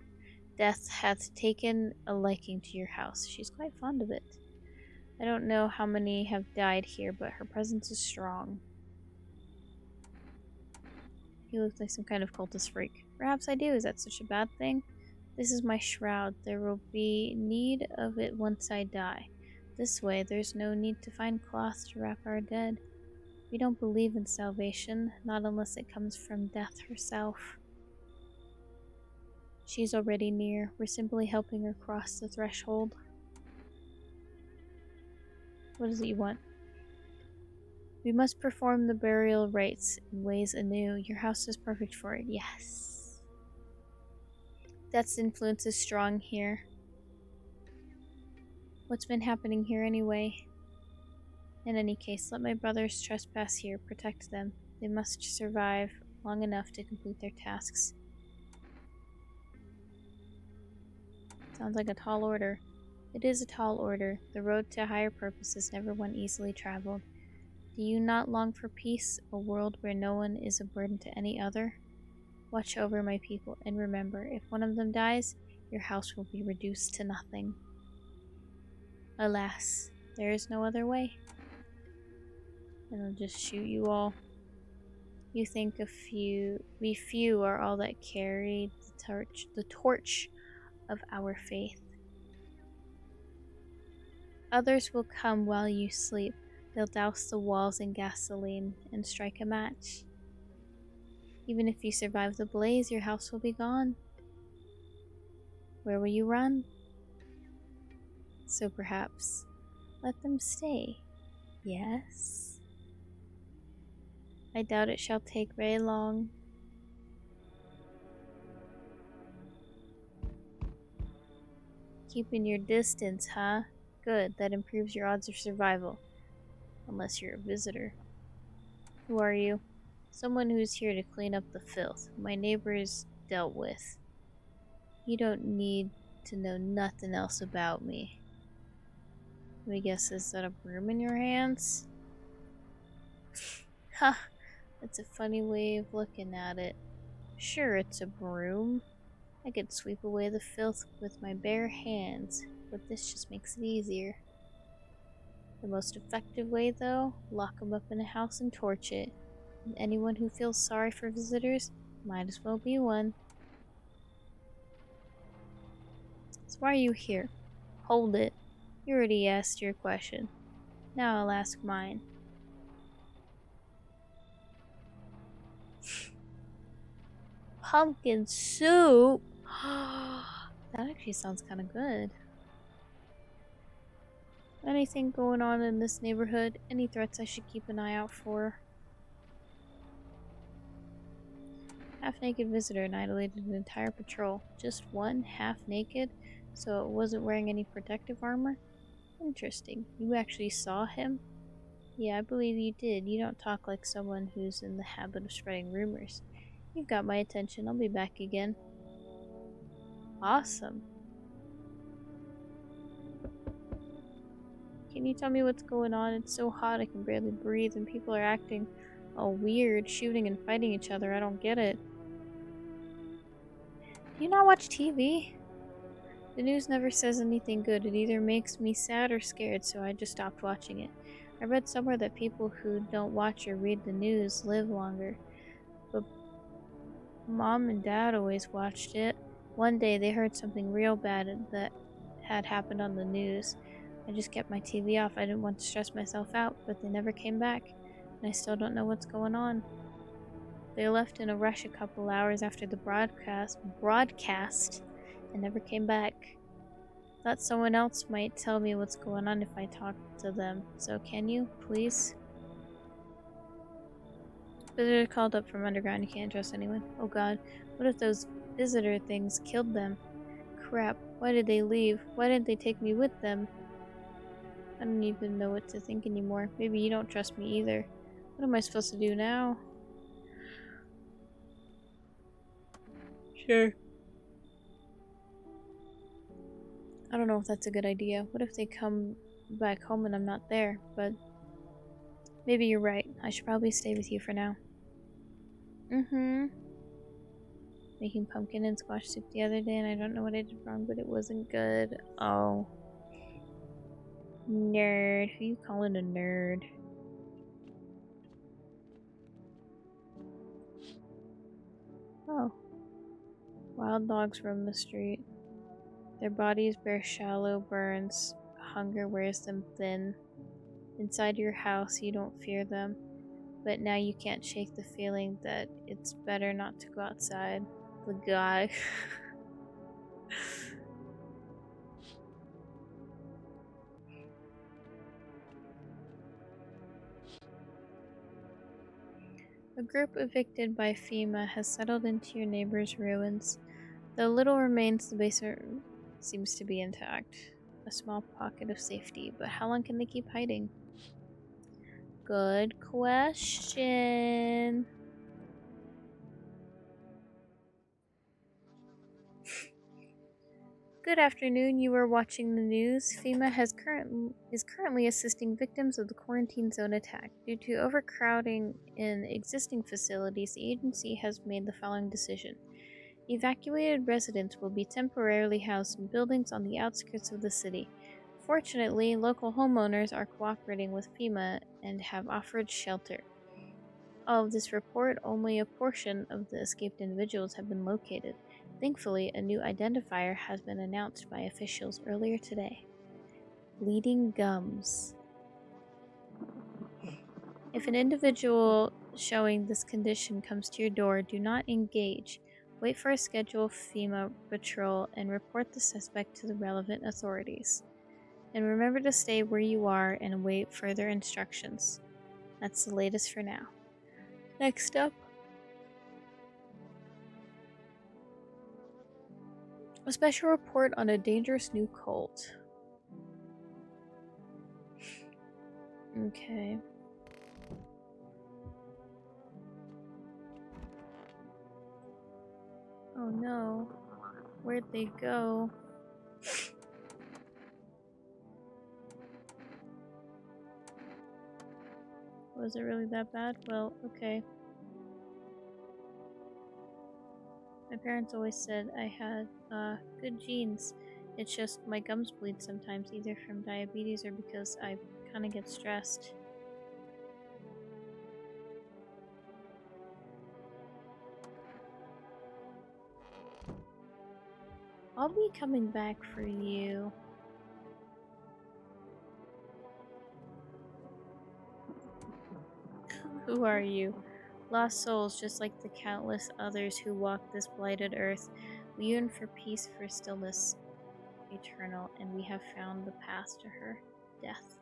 Death hath taken a liking to your house. She's quite fond of it. I don't know how many have died here, but her presence is strong. You look like some kind of cultist freak. Perhaps I do. Is that such a bad thing? This is my shroud. There will be need of it once I die. This way, there's no need to find cloth to wrap our dead. We don't believe in salvation, not unless it comes from death herself. She's already near. We're simply helping her cross the threshold. What is it you want? We must perform the burial rites in ways anew. Your house is perfect for it. Yes. Death's influence is strong here. What's been happening here anyway? In any case, let my brothers trespass here. Protect them. They must survive long enough to complete their tasks. Sounds like a tall order. It is a tall order. The road to higher purpose is never one easily traveled. Do you not long for peace, a world where no one is a burden to any other? Watch over my people, and remember, if one of them dies, your house will be reduced to nothing. Alas, there is no other way. And I'll just shoot you all. You think we few are all that carry the torch of our faith. Others will come while you sleep. They'll douse the walls in gasoline and strike a match. Even if you survive the blaze, your house will be gone. Where will you run? So perhaps let them stay. Yes? I doubt it shall take very long. Keeping your distance, huh? Good, that improves your odds of survival. Unless you're a visitor. Who are you? Someone who's here to clean up the filth. My neighbors dealt with. You don't need to know nothing else about me. I guess, is that a broom in your hands? Ha! That's a funny way of looking at it. Sure, it's a broom. I could sweep away the filth with my bare hands, but this just makes it easier. The most effective way, though, lock 'em up in a house and torch it. And anyone who feels sorry for visitors might as well be one. So why are you here? Hold it. You already asked your question. Now I'll ask mine. Pumpkin soup? That actually sounds kind of good. Anything going on in this neighborhood? Any threats I should keep an eye out for? Half-naked visitor annihilated an entire patrol. Just one, half-naked, so it wasn't wearing any protective armor? Interesting. You actually saw him? Yeah, I believe you did. You don't talk like someone who's in the habit of spreading rumors. You've got my attention. I'll be back again. Awesome. Can you tell me what's going on? It's so hot I can barely breathe and people are acting all weird, shooting and fighting each other. I don't get it. Do you not watch TV? The news never says anything good. It either makes me sad or scared, so I just stopped watching it. I read somewhere that people who don't watch or read the news live longer. But Mom and Dad always watched it. One day they heard something real bad that had happened on the news. I just kept my TV off. I didn't want to stress myself out, but they never came back. And I still don't know what's going on. They left in a rush a couple hours after the broadcast and never came back. Thought someone else might tell me what's going on if I talk to them. So can you, please? Visitor called up from underground. You can't trust anyone. Oh god, what if those visitor things killed them? Crap, why did they leave? Why didn't they take me with them? I don't even know what to think anymore. Maybe you don't trust me either. What am I supposed to do now? Sure. I don't know if that's a good idea. What if they come back home and I'm not there? But maybe you're right. I should probably stay with you for now. Making pumpkin and squash soup the other day and I don't know what I did wrong, but it wasn't good. Oh. Nerd. Who you calling a nerd? Oh. Wild dogs roam the street. Their bodies bear shallow burns. Hunger wears them thin. Inside your house, you don't fear them. But now you can't shake the feeling that it's better not to go outside. The guy. A group evicted by FEMA has settled into your neighbor's ruins. Though little remains, the basement seems to be intact. A small pocket of safety, but how long can they keep hiding? Good question. Good afternoon. You are watching the news. FEMA is currently assisting victims of the quarantine zone attack. Due to overcrowding in existing facilities, the agency has made the following decision. Evacuated residents will be temporarily housed in buildings on the outskirts of the city. Fortunately, local homeowners are cooperating with FEMA and have offered shelter. Of this report, only a portion of the escaped individuals have been located. Thankfully, a new identifier has been announced by officials earlier today. Bleeding gums. If an individual showing this condition comes to your door, do not engage. Wait for a scheduled FEMA patrol and report the suspect to the relevant authorities. And remember to stay where you are and await further instructions. That's the latest for now. Next up, a special report on a dangerous new cult. Okay. Oh Oh no. Where'd they go? Was it really that bad? Well, okay. My parents always said I had good genes. It's just my gums bleed sometimes, either from diabetes or because I kind of get stressed. I'll be coming back for you. Who are you? Lost souls, just like the countless others who walk this blighted earth. We yearn for peace, for stillness eternal, and we have found the path to her, death.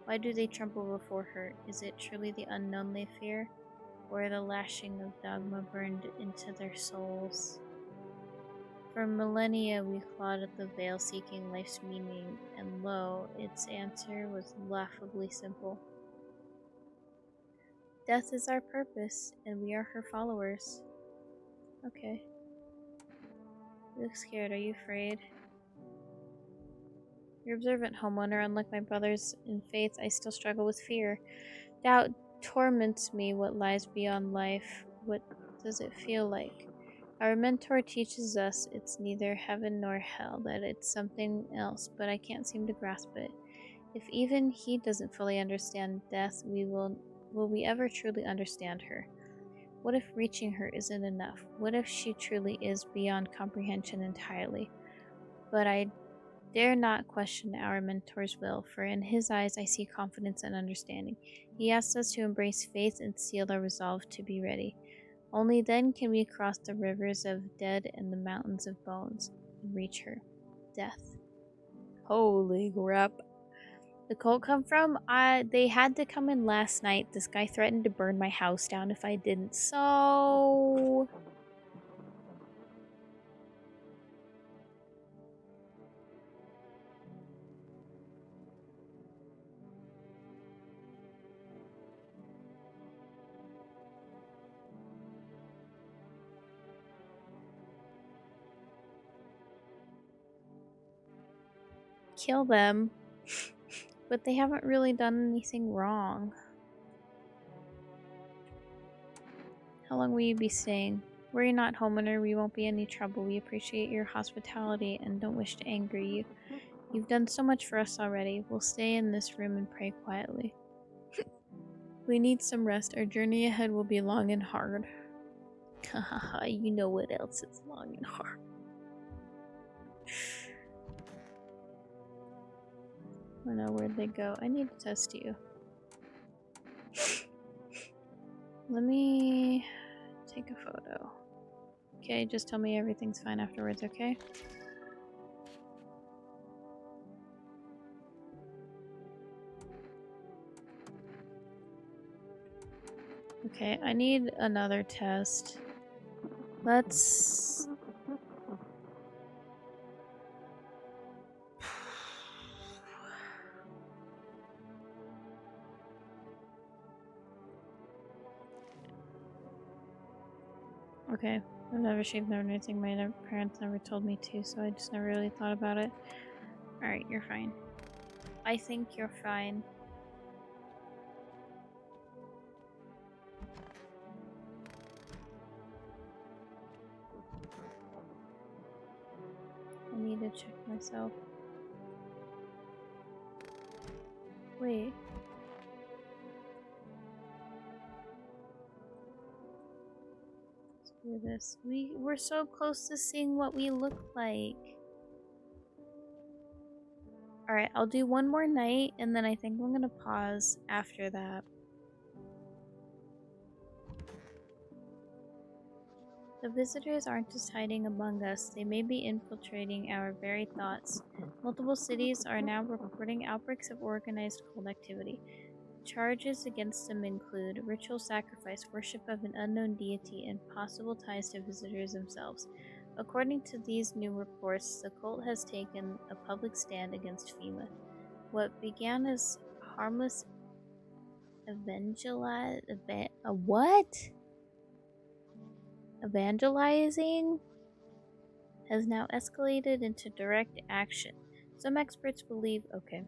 Why do they tremble before her? Is it truly the unknown they fear, or the lashing of dogma burned into their souls? For millennia we clawed at the veil seeking life's meaning, and lo, its answer was laughably simple. Death is our purpose, and we are her followers. Okay. You look scared. Are you afraid? You're observant, homeowner. Unlike my brothers in faith, I still struggle with fear. Doubt torments me. What lies beyond life? What does it feel like? Our mentor teaches us it's neither heaven nor hell, that it's something else, but I can't seem to grasp it. If even he doesn't fully understand death, will we ever truly understand her? What if reaching her isn't enough? What if she truly is beyond comprehension entirely? But I dare not question our mentor's will, for in his eyes I see confidence and understanding. He asks us to embrace faith and seal our resolve to be ready. Only then can we cross the rivers of dead and the mountains of bones and reach her. Death. Holy crap. The cult come from? They had to come in last night. This guy threatened to burn my house down if I didn't. So... kill them. But they haven't really done anything wrong. How long will you be staying? Worry not, homeowner. We won't be any trouble. We appreciate your hospitality and don't wish to anger you. You've done so much for us already. We'll stay in this room and pray quietly. We need some rest. Our journey ahead will be long and hard. Hahaha, you know what else is long and hard. I don't know where'd they go. I need to test you. Let me take a photo. Okay, just tell me everything's fine afterwards, okay? Okay, I need another test. Let's... Okay, I've never shaved or anything. My parents never told me to, so I just never really thought about it. Alright, you're fine. I think you're fine. I need to check myself. Wait. Let's do this. We're so close to seeing what we look like. Alright, I'll do one more night, and then I think I'm gonna pause after that. The visitors aren't just hiding among us, they may be infiltrating our very thoughts. Multiple cities are now reporting outbreaks of organized cult activity. Charges against them include ritual sacrifice, worship of an unknown deity, and possible ties to visitors themselves. According to these new reports, the cult has taken a public stand against FEMA. What began as harmless evangelizing has now escalated into direct action. Some experts believe, okay.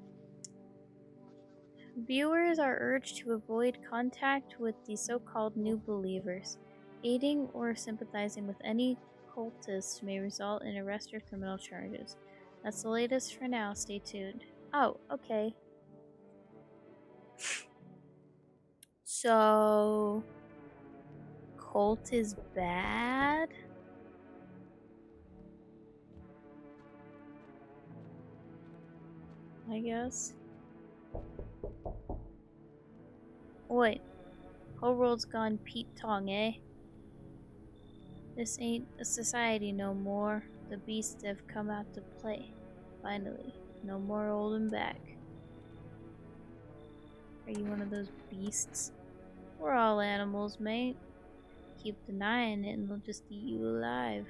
Viewers are urged to avoid contact with the so-called new believers. Aiding or sympathizing with any cultists may result in arrest or criminal charges. That's the latest for now. Stay tuned. Oh, okay. So, cult is bad? I guess. Wait, whole world's gone Pete Tong, eh? This ain't a society no more. The beasts have come out to play. Finally, no more holding back. Are you one of those beasts? We're all animals, mate. Keep denying it and they'll just eat you alive.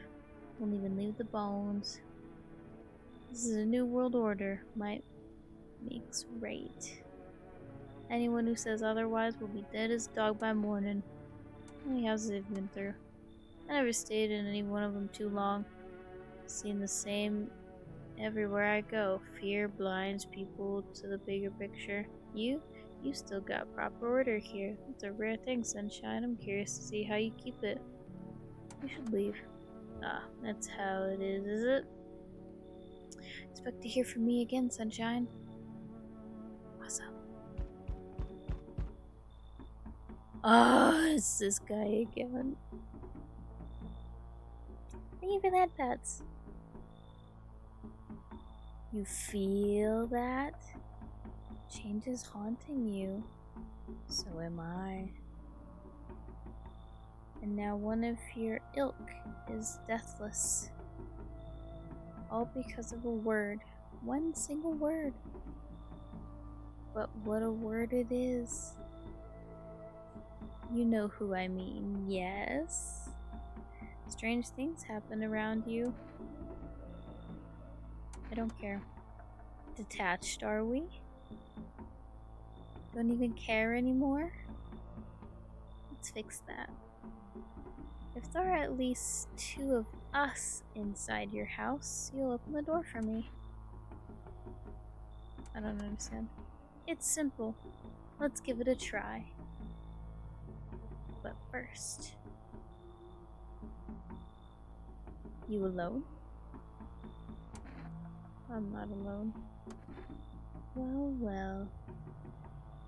Won't even leave the bones. This is a new world order. Might makes right. Anyone who says otherwise will be dead as a dog by morning. How many houses have you been through? I never stayed in any one of them too long. Seen the same everywhere I go. Fear blinds people to the bigger picture. You still got proper order here. It's a rare thing, Sunshine. I'm curious to see how you keep it. You should leave. Ah, that's how it is it? Expect to hear from me again, Sunshine. Awesome. Ah, it's this guy again. They even had pets. You feel that? Change is haunting you. So am I. And now one of your ilk is deathless. All because of a word. One single word. But what a word it is. You know who I mean, yes? Strange things happen around you. I don't care. Detached, are we? Don't even care anymore? Let's fix that. If there are at least 2 of us inside your house, you'll open the door for me. I don't understand. It's simple. Let's give it a try. But first... You alone? I'm not alone. Well, well.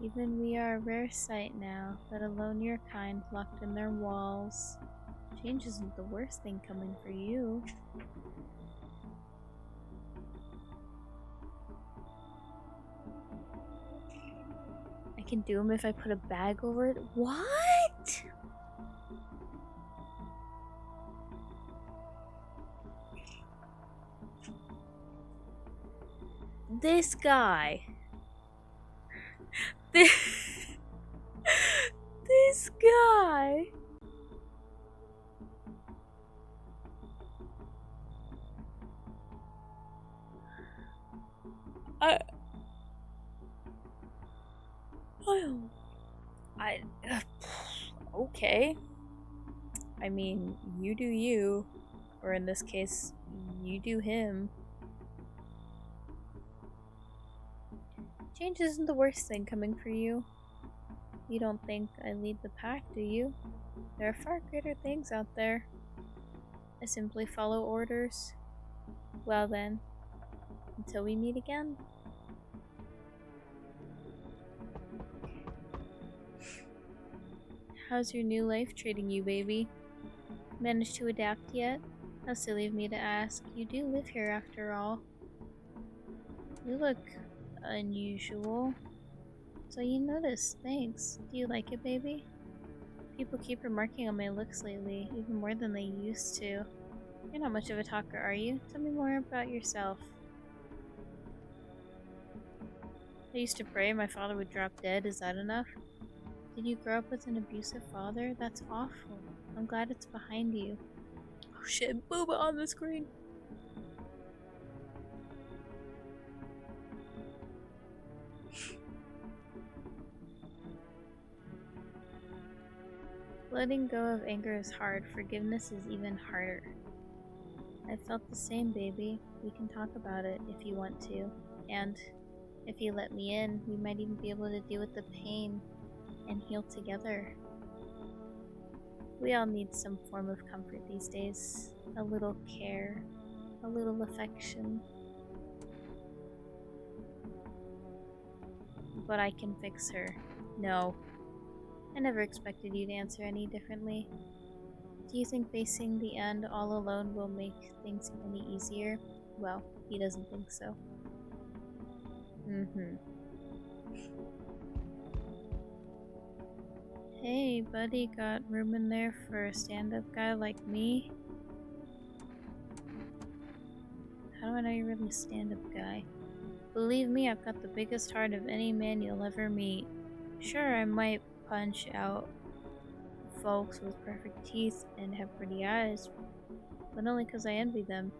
Even we are a rare sight now, let alone your kind locked in their walls. Change isn't the worst thing coming for you. I can do them if I put a bag over it. What? This guy. This guy. Okay. I mean, you do you, or in this case, you do him. Change isn't the worst thing coming for you. You don't think I lead the pack, do you? There are far greater things out there. I simply follow orders. Well then, until we meet again. How's your new life treating you, baby? Managed to adapt yet? How silly of me to ask. You do live here after all. You look unusual. So you noticed. Thanks. Do you like it, baby? People keep remarking on my looks lately, even more than they used to. You're not much of a talker, are you? Tell me more about yourself. I used to pray my father would drop dead. Is that enough? Did you grow up with an abusive father? That's awful. I'm glad it's behind you. Oh shit, booba on the screen. Letting go of anger is hard. Forgiveness is even harder. I felt the same, baby. We can talk about it if you want to. And if you let me in, we might even be able to deal with the pain and heal together. We all need some form of comfort these days. A little care, a little affection. But I can fix her. No. I never expected you to answer any differently. Do you think facing the end all alone will make things any easier? Well, he doesn't think so. Hey, buddy, got room in there for a stand-up guy like me? How do I know you're really a stand-up guy? Believe me, I've got the biggest heart of any man you'll ever meet. Sure, I might punch out folks with perfect teeth and have pretty eyes, but only 'cause I envy them.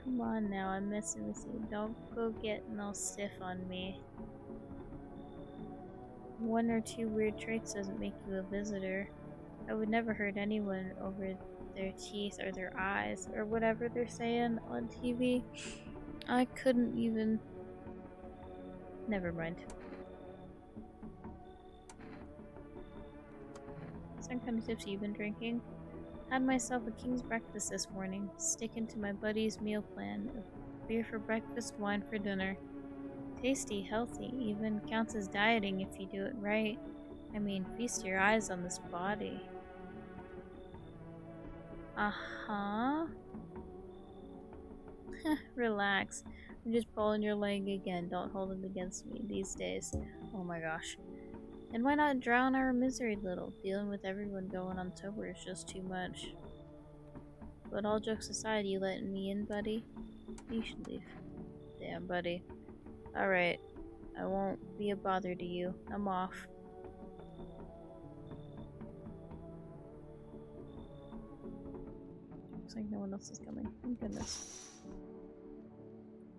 Come on now, I'm messing with you. Don't go getting all stiff on me. One or two weird traits doesn't make you a visitor. I would never hurt anyone over their teeth or their eyes or whatever they're saying on TV. I couldn't even... Never mind. Some kind of tipsy you've been drinking? Had myself a king's breakfast this morning, sticking to my buddy's meal plan of beer for breakfast, wine for dinner. Tasty, healthy, even counts as dieting if you do it right. I mean, feast your eyes on this body. Uh-huh. Relax. I'm just pulling your leg again. Don't hold it against me these days. Oh my gosh. And why not drown our misery a little? Dealing with everyone going on sober is just too much. But all jokes aside, you letting me in, buddy? You should leave. Damn, buddy. Alright. I won't be a bother to you. I'm off. Looks like no one else is coming. Thank goodness.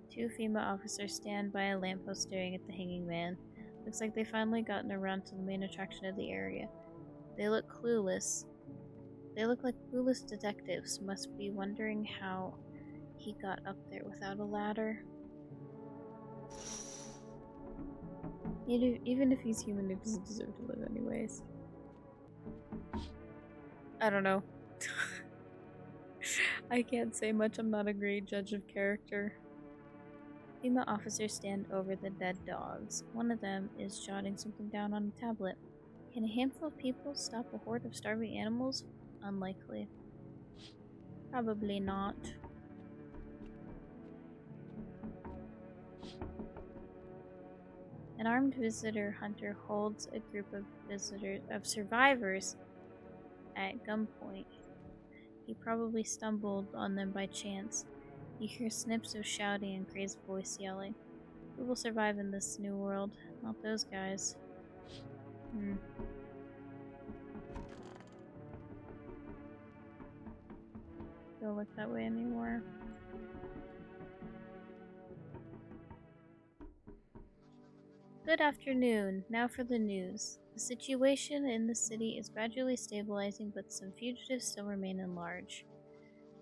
Two female officers stand by a lamppost staring at the hanging man. Looks like they've finally gotten around to the main attraction of the area. They look clueless. They look like clueless detectives, must be wondering how he got up there without a ladder. Even if he's human, he doesn't deserve to live anyways. I don't know. I can't say much, I'm not a great judge of character. Female officers stand over the dead dogs. One of them is jotting something down on a tablet. Can a handful of people stop a horde of starving animals? Unlikely. Probably not. An armed visitor hunter holds a group of survivors at gunpoint. He probably stumbled on them by chance. You hear snips of shouting and crazed voice yelling. Who will survive in this new world? Not those guys. Don't look that way anymore. Good afternoon. Now for the news. The situation in the city is gradually stabilizing, but some fugitives still remain in large.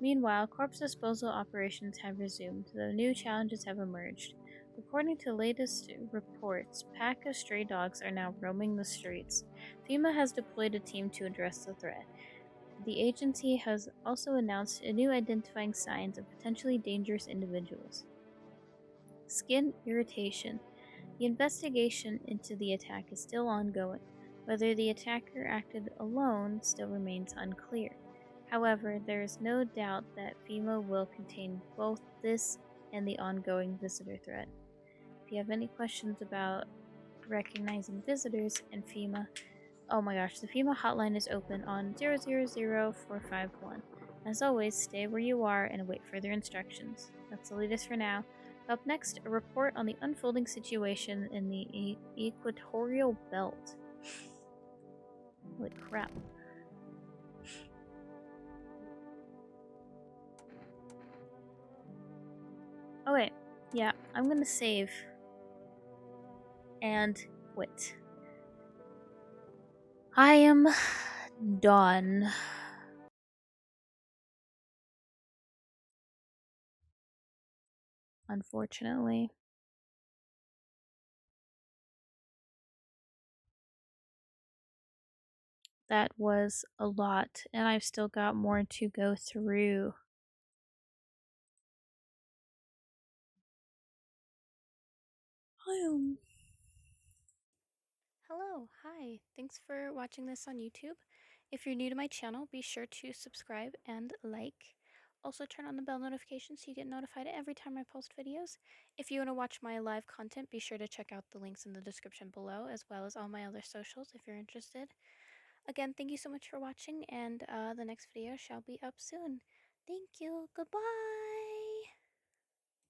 Meanwhile, corpse disposal operations have resumed, though new challenges have emerged. According to latest reports, pack of stray dogs are now roaming the streets. FEMA has deployed a team to address the threat. The agency has also announced a new identifying signs of potentially dangerous individuals. Skin irritation. The investigation into the attack is still ongoing. Whether the attacker acted alone still remains unclear. However, there is no doubt that FEMA will contain both this and the ongoing visitor threat. If you have any questions about recognizing visitors and FEMA, oh my gosh, the FEMA hotline is open on 000451. As always, stay where you are and await further instructions. That's the latest for now. Up next, a report on the unfolding situation in the Equatorial Belt. Holy crap. Okay, yeah, I'm gonna save and quit. I am done. Unfortunately. That was a lot, and I've still got more to go through. Hello, hi. Thanks for watching this on YouTube. If you're new to my channel, be sure to subscribe and like. Also turn on the bell notification so you get notified every time I post videos. If you want to watch my live content, be sure to check out the links in the description below, as well as all my other socials if you're interested. Again, thank you so much for watching, and the next video shall be up soon. Thank you. Goodbye.